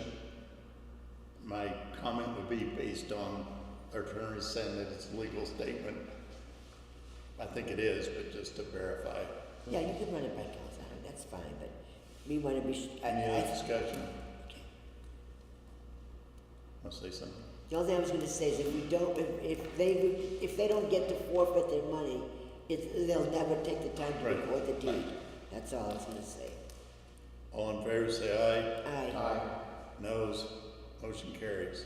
My comment would be based on our attorney saying that it's a legal statement. I think it is, but just to verify.
Yeah, you can run it by council, that's fine, but we want to be,
Any other discussion? Want to say something?
the only thing I was gonna say is if we don't, if they don't get to forfeit their money, they'll never take the time to
Right.
record the deed. That's all I was gonna say.
All in favor, say aye.
Aye.
Noes, motion carries.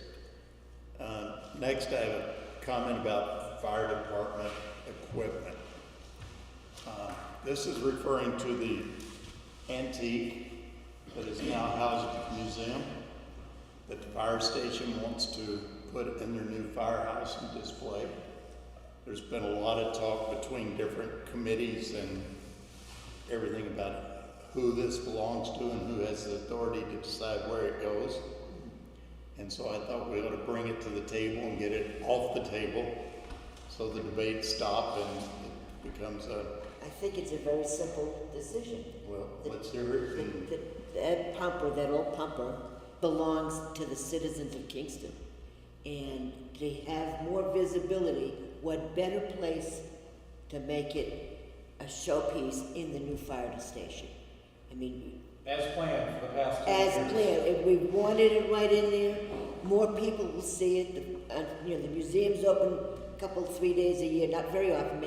Next, I have a comment about fire department equipment. This is referring to the antique that is now housed at the museum, that the fire station wants to put in their new firehouse and display. There's been a lot of talk between different committees and everything about who this belongs to and who has the authority to decide where it goes. And so I thought we ought to bring it to the table and get it off the table so the debate stop and it becomes a,
I think it's a very simple decision.
well, let's hear it. And
That pumper, that old pumper, belongs to the citizens of Kingston. And to have more visibility, what better place to make it a showpiece in the new fire station? I mean,
As planned for the past 2
as
years.
planned, if we wanted it right in there, more people will see it. The museum's open a couple, 3 days a year, not very often,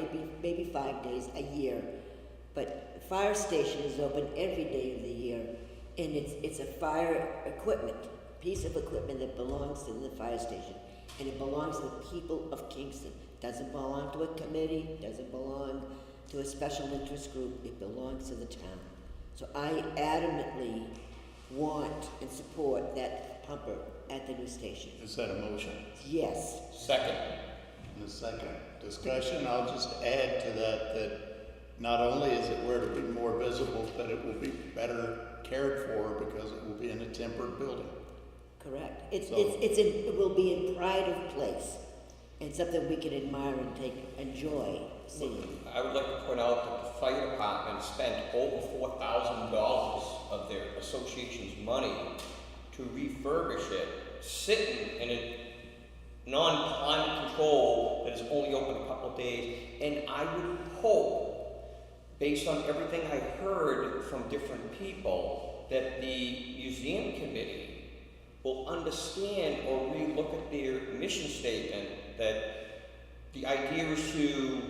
maybe 5 days a year. But the fire station is open every day of the year, and it's a fire equipment, piece of equipment that belongs to the fire station, and it belongs to the people of Kingston. Doesn't belong to a committee, doesn't belong to a special interest group, it belongs to the town. So I adamantly want and support that pumper at the new station.
is that a motion?
Yes.
Second.
In a second discussion, I'll just add to that not only is it where to be more visible, but it will be better cared for because it will be in a tempered building.
Correct. It will be in pride of place and something we can admire and enjoy seeing.
I would like to point out that the fire department spent over $4,000 of their association's money to refurbish it, sitting in a non-climate control that is only open a couple of days. And I would hope, based on everything I heard from different people, that the museum committee will understand or relook at their mission statement that the idea is to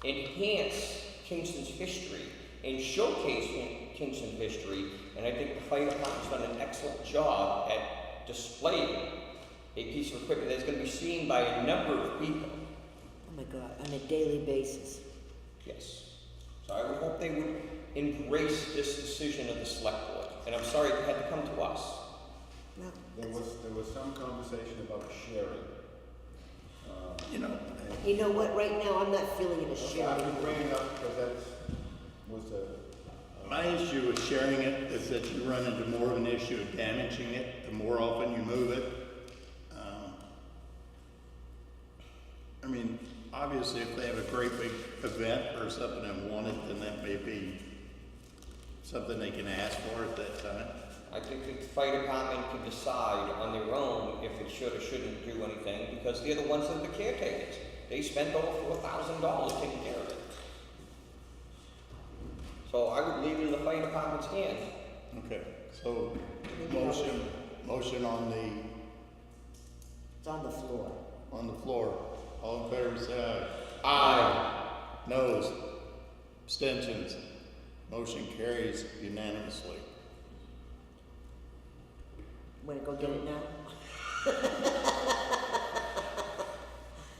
enhance Kingston's history and showcase Kingston's history, and I think the fire department's done an excellent job at displaying a piece of equipment that's going to be seen by a number of people.
Oh my God, on a daily basis.
Yes. So I would hope they would embrace this decision of the select board, and I'm sorry it had to come to us.
No.
There was some conversation about sharing.
You know what, right now, I'm not feeling it a
Okay,
sharing.
I'm bringing it up because that was
My issue with sharing it is that you run into more of an issue of damaging it the more often you move it. I mean, obviously, if they have a great big event or something and want it, then that may be something they can ask for at that time.
I think the fire department can decide on their own if it should or shouldn't do anything, because they're the ones that are the caretakers. They spent over $4,000 taking care of it. So I would leave it in the fire department's hands.
Okay, so motion on the,
It's on the floor.
on the floor. All in favor, say aye.
Aye.
Noes, abstentions, motion carries unanimously.
Wanna go get it now?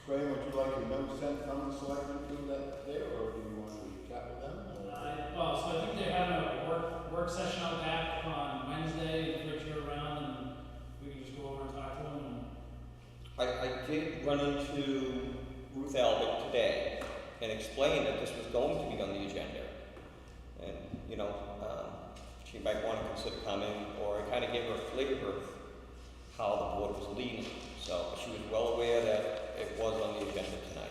Ray, would you like a note sent from the selectmen to that there, or do you want to chat with them?
Well, so I think they're having a work session out back on Wednesday, if Rich are around, and we can just go over and talk to them.
I did run into Ruth Albert today and explained that this was going to be she might want to consider coming, or I kind of gave her a flavor of how the board was leaning. So she was well aware that it was on the agenda tonight.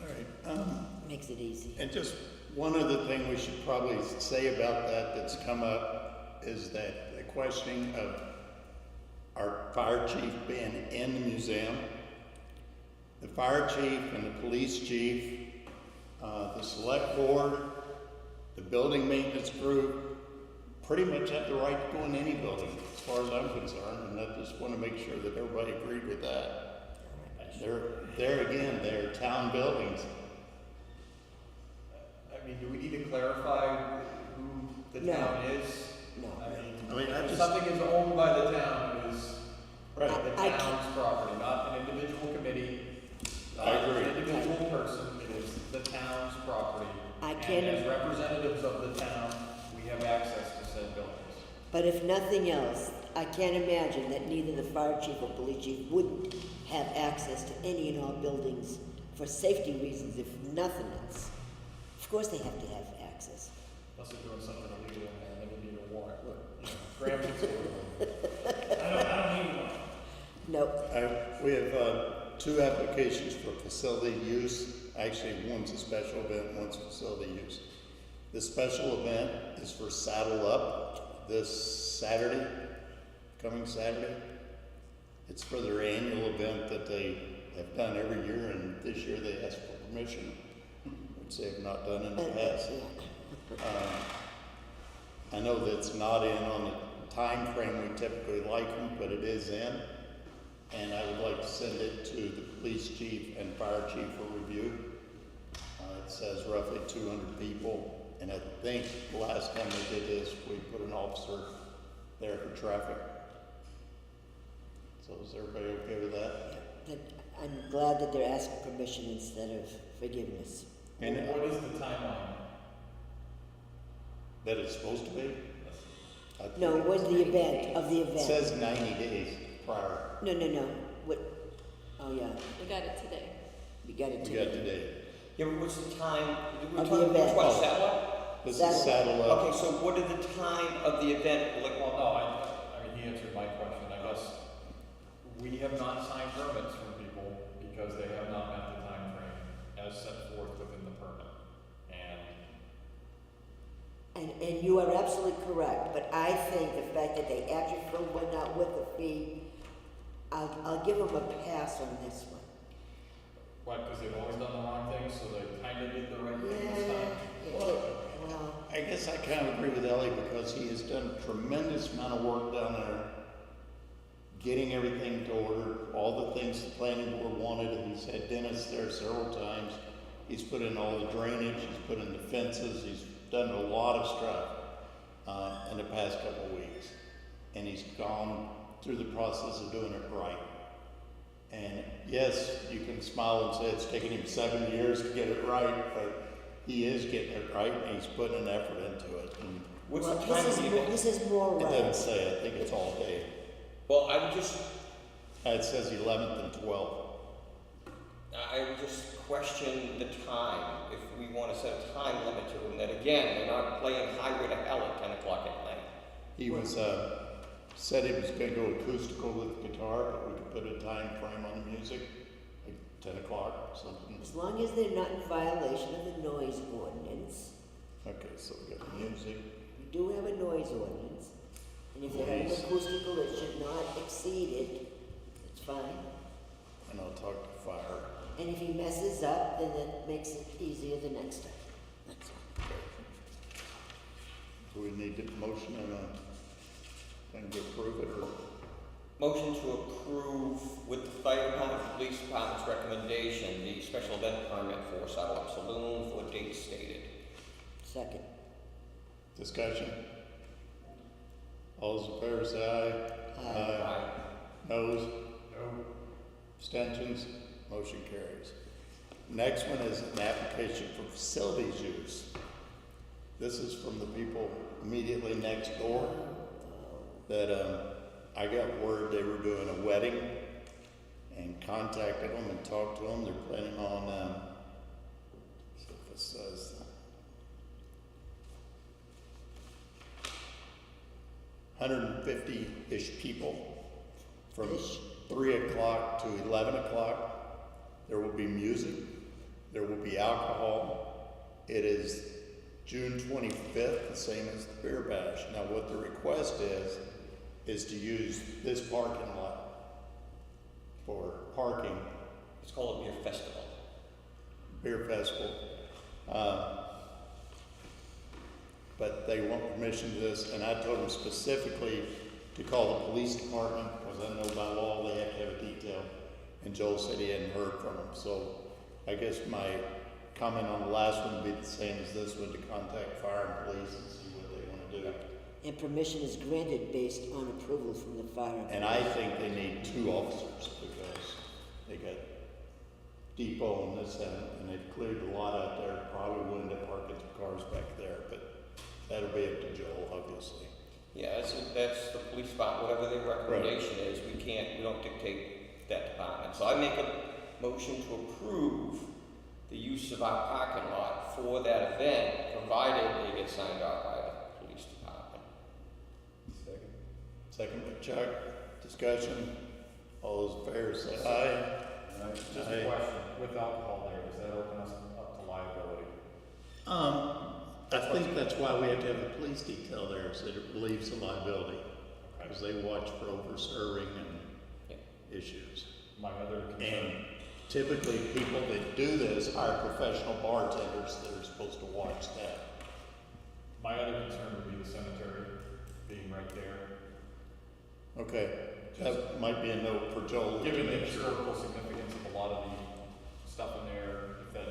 Okay.
All right.
Makes it easy.
And just one other thing we should probably say about that that's come up is that the questioning of our fire chief being in the museum. The fire chief and the police chief, the select board, the building maintenance group, pretty much have the right to go in any building, as far as I'm concerned, and I just want to make sure that everybody agreed with that. They're town buildings.
I mean, do we need to clarify who the
No.
town is?
No.
I mean, I
If
just,
something is owned by the town, it is
right,
the
I
town's property, not an individual committee, not
I agree.
an individual person, it is the town's property.
I
And
can't
as representatives of the town, we have access to said buildings.
But if nothing else, I can't imagine that neither the fire chief or police chief wouldn't have access to any and all buildings for safety reasons, if nothing else. Of course they have to have access.
Unless they're doing something illegal in there, then we need a warrant, but, Graham can say it.
I don't need one.
Nope.
we have 2 applications for facility use. Actually, one's a special event, one's facility use. The special event is for Saddle Up this Saturday, coming Saturday. It's for their annual event that they have done every year, and this year they asked for permission, which they have not done in the past. I know that's not in on the time frame we typically like them, but it is in. And I would like to send it to the police chief and fire chief for review. It says roughly 200 people, and I think the last time we did this, we put an officer there for traffic. So is everybody okay with that?
That I'm glad that they're asking permission instead of forgiveness.
And
What is the timeline?
that it's supposed to be? I think
No, when's the event, of the
It
event?
says 90 days prior.
No. What, oh yeah,
We got it today.
we got it
We got
today.
today.
Yeah, but what's the time? We're
Of the
talking,
event.
which one, Saddle
This
Saddle
is Saddle
Up?
Up.
Okay, so what is the time of the event? Like,
Well, no, I mean, he answered my question, I guess. We have not signed permits from people because they have not met the time frame as set forth within the permit.
And you are absolutely correct, but I think the fact that they actually filled one out with a fee, I'll give them a pass on this one.
Why, because they've always done the wrong thing, so they kind of did the right thing this time?
Well,
I guess I kind of agree with Ellie because he has done a tremendous amount of work down there, getting everything to order, all the things the planning board wanted, and he's had Dennis there several times. He's put in all the drainage, he's put in the fences, he's done a lot of stuff in the past couple of weeks. And he's gone through the process of doing it right. And yes, you can smile and say it's taken him 7 years to get it right, but he is getting it right and he's putting an effort into it. And
what's
well,
the time of the event?
this is more
it
right.
doesn't say, I think it's all day.
Well, I would just,
It says 11th and 12th.
I would just question the time, if we want to set a time limit to them, that again, they're not playing Highway to Hell at 10 o'clock at night.
He was, said he was gonna go acoustical with guitar, but we could put a time frame on the music, like 10 o'clock or something.
As long as they're not in violation of the noise ordinance.
Okay, so we got the music.
We do have a noise ordinance. And if they have an
Please.
acoustical, it should not exceed it. It's fine.
And I'll talk to fire.
And if he messes up, then it makes it easier the next time. That's all.
Do we need a motion and to approve it, or?
Motion to approve with the fire department, police department's recommendation, the special event permit for Saddle Up Saloon for date stated.
Second.
Discussion? All those in favor say aye.
Aye.
Noes? No. Abstentions? Motion carries. Next one is an application for facilities use. This is from the people immediately next door that I got word they were doing a wedding and contacted them and talked to them. They're planning on, see if it says, 150-ish people from 3 o'clock to 11 o'clock. There will be music. There will be alcohol. It is June 25th, the same as the beer bash. Now, what the request is to use this parking lot for parking.
Let's call it beer festival.
Beer festival. But they want permission to this, and I told them specifically to call the police department, because I know by law they have to have a detail. And Joel said he hadn't heard from them. So I guess my comment on the last one would be the same as this one, to contact fire and police and see what they want to do.
And permission is granted based on approval from the fire.
And I think they need 2 officers, because they got depot and this and they've cleared the lot out there. Probably will end up parking some cars back there, but that'll be up to Joel, obviously.
Yeah, that's the police department, whatever their recommendation is, we don't dictate that department. So I make a motion to approve the use of our parking lot for that event, provided they get signed off by the police department.
Second by Chuck. Discussion. All those in favor say aye.
Just a question, with alcohol there, does that open us up to liability?
I think that's why we have to have a police detail there, so that it relieves the liability. Because they watch for over-serving and issues.
My other concern.
And typically, people that do this are professional bartenders that are supposed to watch that.
My other concern would be the cemetery being right there.
Okay, that might be a note for Joel.
Given the historical significance of a lot of the stuff in there, if that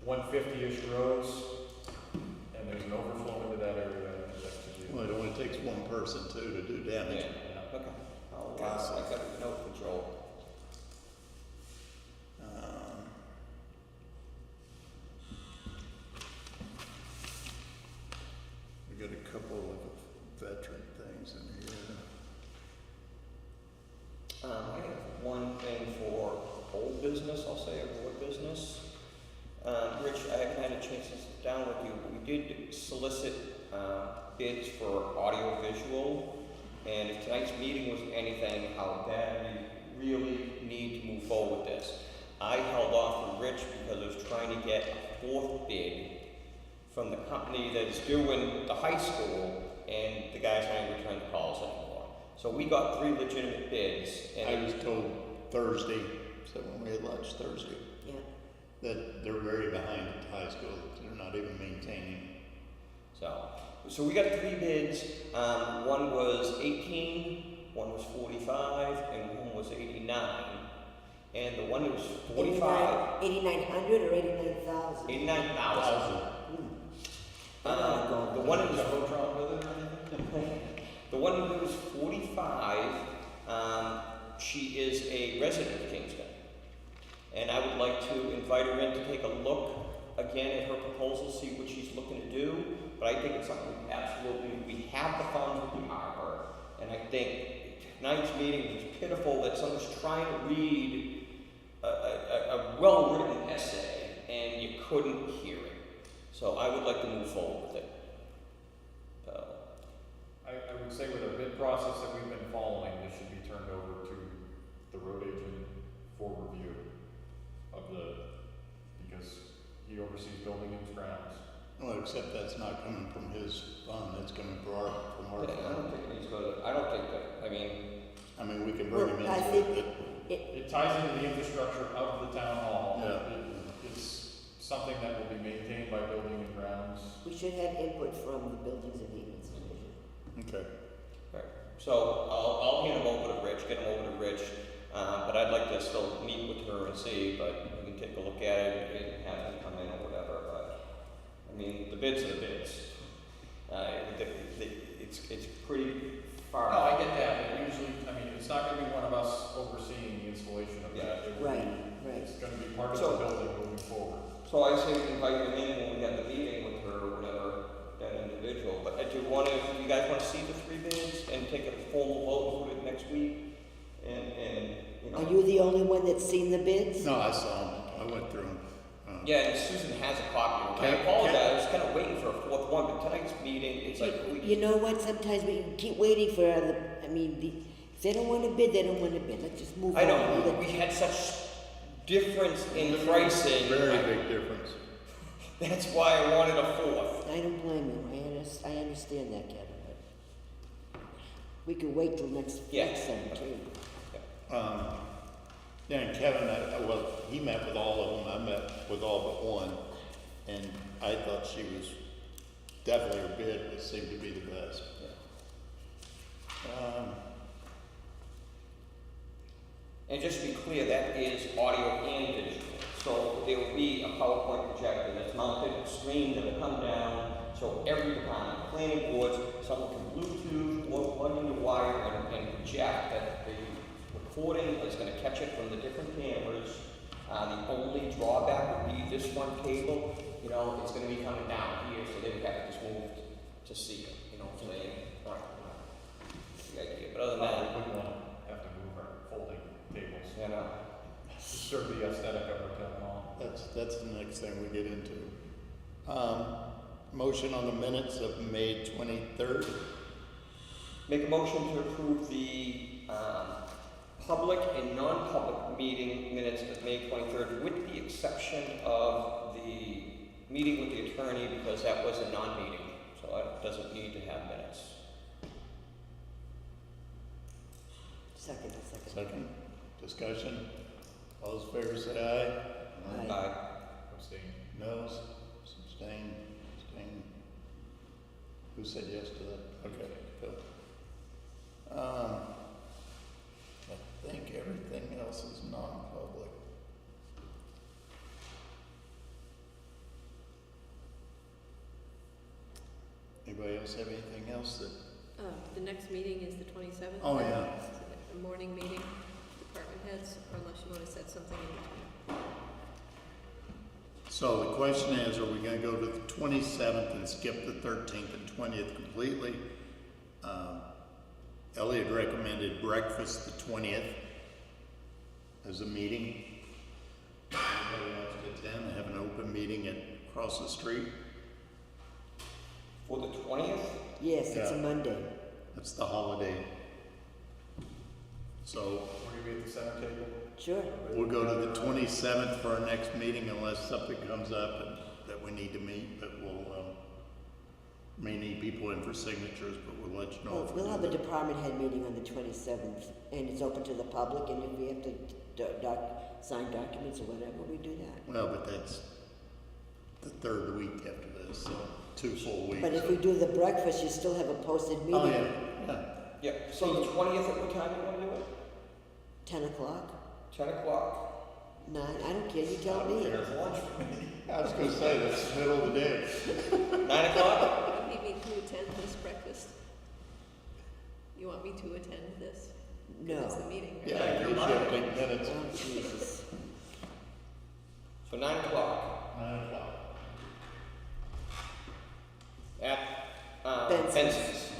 150-ish rows, and there's an overflow into that area, that should be.
Well, it only takes one person too to do damage.
Yeah, okay. I'll make a note for Joel.
We got a couple of veteran things in here.
I have one thing for old business, I'll say, or board business. Rich, I haven't had a chance to sit down with you, but we did solicit bids for audio visual, and if tonight's meeting was anything, how bad we really need to move forward with this. I held off from Rich because I was trying to get a 4th bid from the company that's doing the high school, and the guy's not even returning calls anymore. So we got 3 legitimate bids. And
I was told Thursday, so when we had lunch Thursday, that they're very behind at the high school. They're not even maintaining.
So we got 3 bids. One was 18, one was 45, and one was 89. And the one that was 45.
8,900 or 89,000?
89,000. The one that was the one that was 45. She is a resident of Kingston. And I would like to invite her in to take a look again at her proposal, see what she's looking to do. But I think it's something we have the funds with the harbor. And I think tonight's meeting was pitiful that someone's trying to read a well-written essay and you couldn't hear it. So I would like to move forward with it.
I would say with our bid process that we've been following, this should be turned over to the road agent for review because he oversees building and grounds.
Well, except that's not coming from his fund, it's coming from our
I don't think it needs to go to, I don't think that, I mean,
we can bring him
I
into
think
it,
It ties into the infrastructure of the town hall.
Yeah.
It's something that will be maintained by building and grounds.
We should have input from the Buildings and Maintenance Division.
Okay.
right. So I'll hand them over to Rich, get them over to Rich. But I'd like to still meet with her and see, but we can take a look at it and have them come in or whatever. But I mean, the bids are the bids. It's pretty far.
No, I get that, but usually, I mean, it's not gonna be one of us overseeing the installation of that. It will
Right,
be,
right.
It's gonna be part of the building moving forward.
So I say we invite them in when we have the meeting with her or whatever, that individual. But do you guys wanna see the 3 bids and take a formal vote and put it next week? And you know.
Are you the only one that's seen the bids?
No, I saw them. I went through them.
Yeah, and Susan has a copy of it. I apologize, I was kind of waiting for a 4th one, but tonight's meeting is it's like,
You know what, sometimes we keep waiting for other, if they don't wanna bid, they don't wanna bid, let's just move on.
I know, we had such difference in pricing.
Very big difference.
That's why I wanted a fourth.
I don't blame you, I understand that, Kevin, but we could wait till next 17.
Yeah, and Kevin, well, he met with all of them, I met with all but one, and I thought she was, definitely her bid seemed to be the best.
And just to be clear, that is audio and visual. So there will be a PowerPoint projector that's mounted, screen that will come down, so every department, planning boards, someone can Bluetooth or plug in the wire and project that the recording is going to catch it from the different cameras. The only drawback would be this one cable, it's going to be coming down here, so they would have to just move to see it, so they the idea. But other than that,
we wouldn't want to have to move our folding tables.
Serve the aesthetic of our town hall. That's the next thing we get into. Motion on the minutes of May 23rd.
make a motion to approve the public and non-public meeting minutes of May 23rd, with the exception of the meeting with the attorney, because that was a non-meeting, so it doesn't need to have minutes.
Second.
Discussion. All those in favor say aye.
Aye.
Abstain.
Noes? Abstain. Who said yes to that? Okay, Phil. I think everything else is non-public. Anybody else have anything else that?
The next meeting is the 27th.
Oh, yeah.
The morning meeting, department heads, or unless you want to set something in between.
So the question is, are we gonna go to the 27th and skip the 13th and 20th completely? Elliot recommended breakfast the 20th as a meeting. Anybody wants to attend, have an open meeting across the street?
For the 20th?
Yes, it's a
Yeah.
Monday.
That's the holiday. So
We're gonna be at the center table.
Sure.
we'll go to the 27th for our next meeting unless something comes up and that we need to meet, but we'll, may need people in for signatures, but we'll let you know. if we
We'll
do
have a
that.
department head meeting on the 27th, and it's open to the public, and if we have to sign documents or whatever, we do that.
Well, but that's the third week after this, so 2 full weeks.
But if we do the breakfast, you still have a posted meeting.
Oh, yeah.
Yeah, so the 20th, at what time do you want to do it?
10 o'clock,
10 o'clock?
9, I don't care, you tell
I don't
me.
care, it's lunch for me. I was gonna say, that's the middle of the day.
9 o'clock?
You need me to attend this breakfast? You want me to attend this?
No.
It's the meeting, right?
Yeah, you should take minutes.
Oh, Jesus.
So 9 o'clock
9 o'clock.
at
Benson's.
Benson's.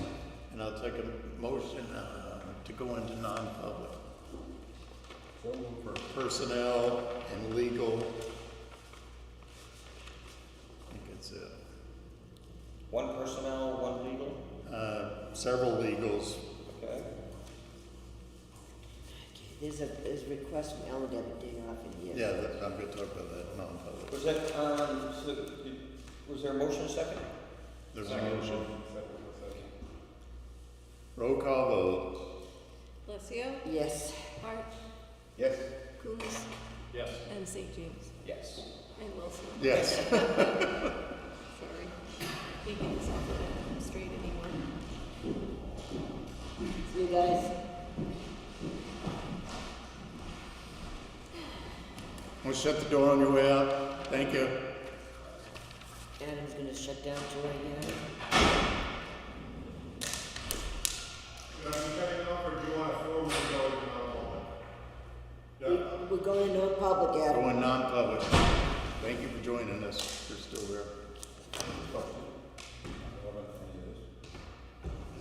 And I'll take a motion to go into non-public. For personnel and legal. I think that's it.
One personnel, one legal.
Several legals.
Okay.
There's a request from Ellen to have a day off in here.
Yeah, I'm gonna talk about that non-public.
Was that, was there a motion second?
There's a motion. Roll call vote.
Alessio?
Yes.
Hart?
Yes.
Coombs?
Yes.
And St. James?
Yes.
And Wilson?
Yes.
Sorry. Can't get this off of that straight anymore.
See you guys.
We'll shut the door on your way out. Thank you.
Adam's gonna shut down too, I guess.
You cutting off, or do you want to formally go to non-public?
We're going non-public, Adam.
Going non-public. Thank you for joining us. You're still there.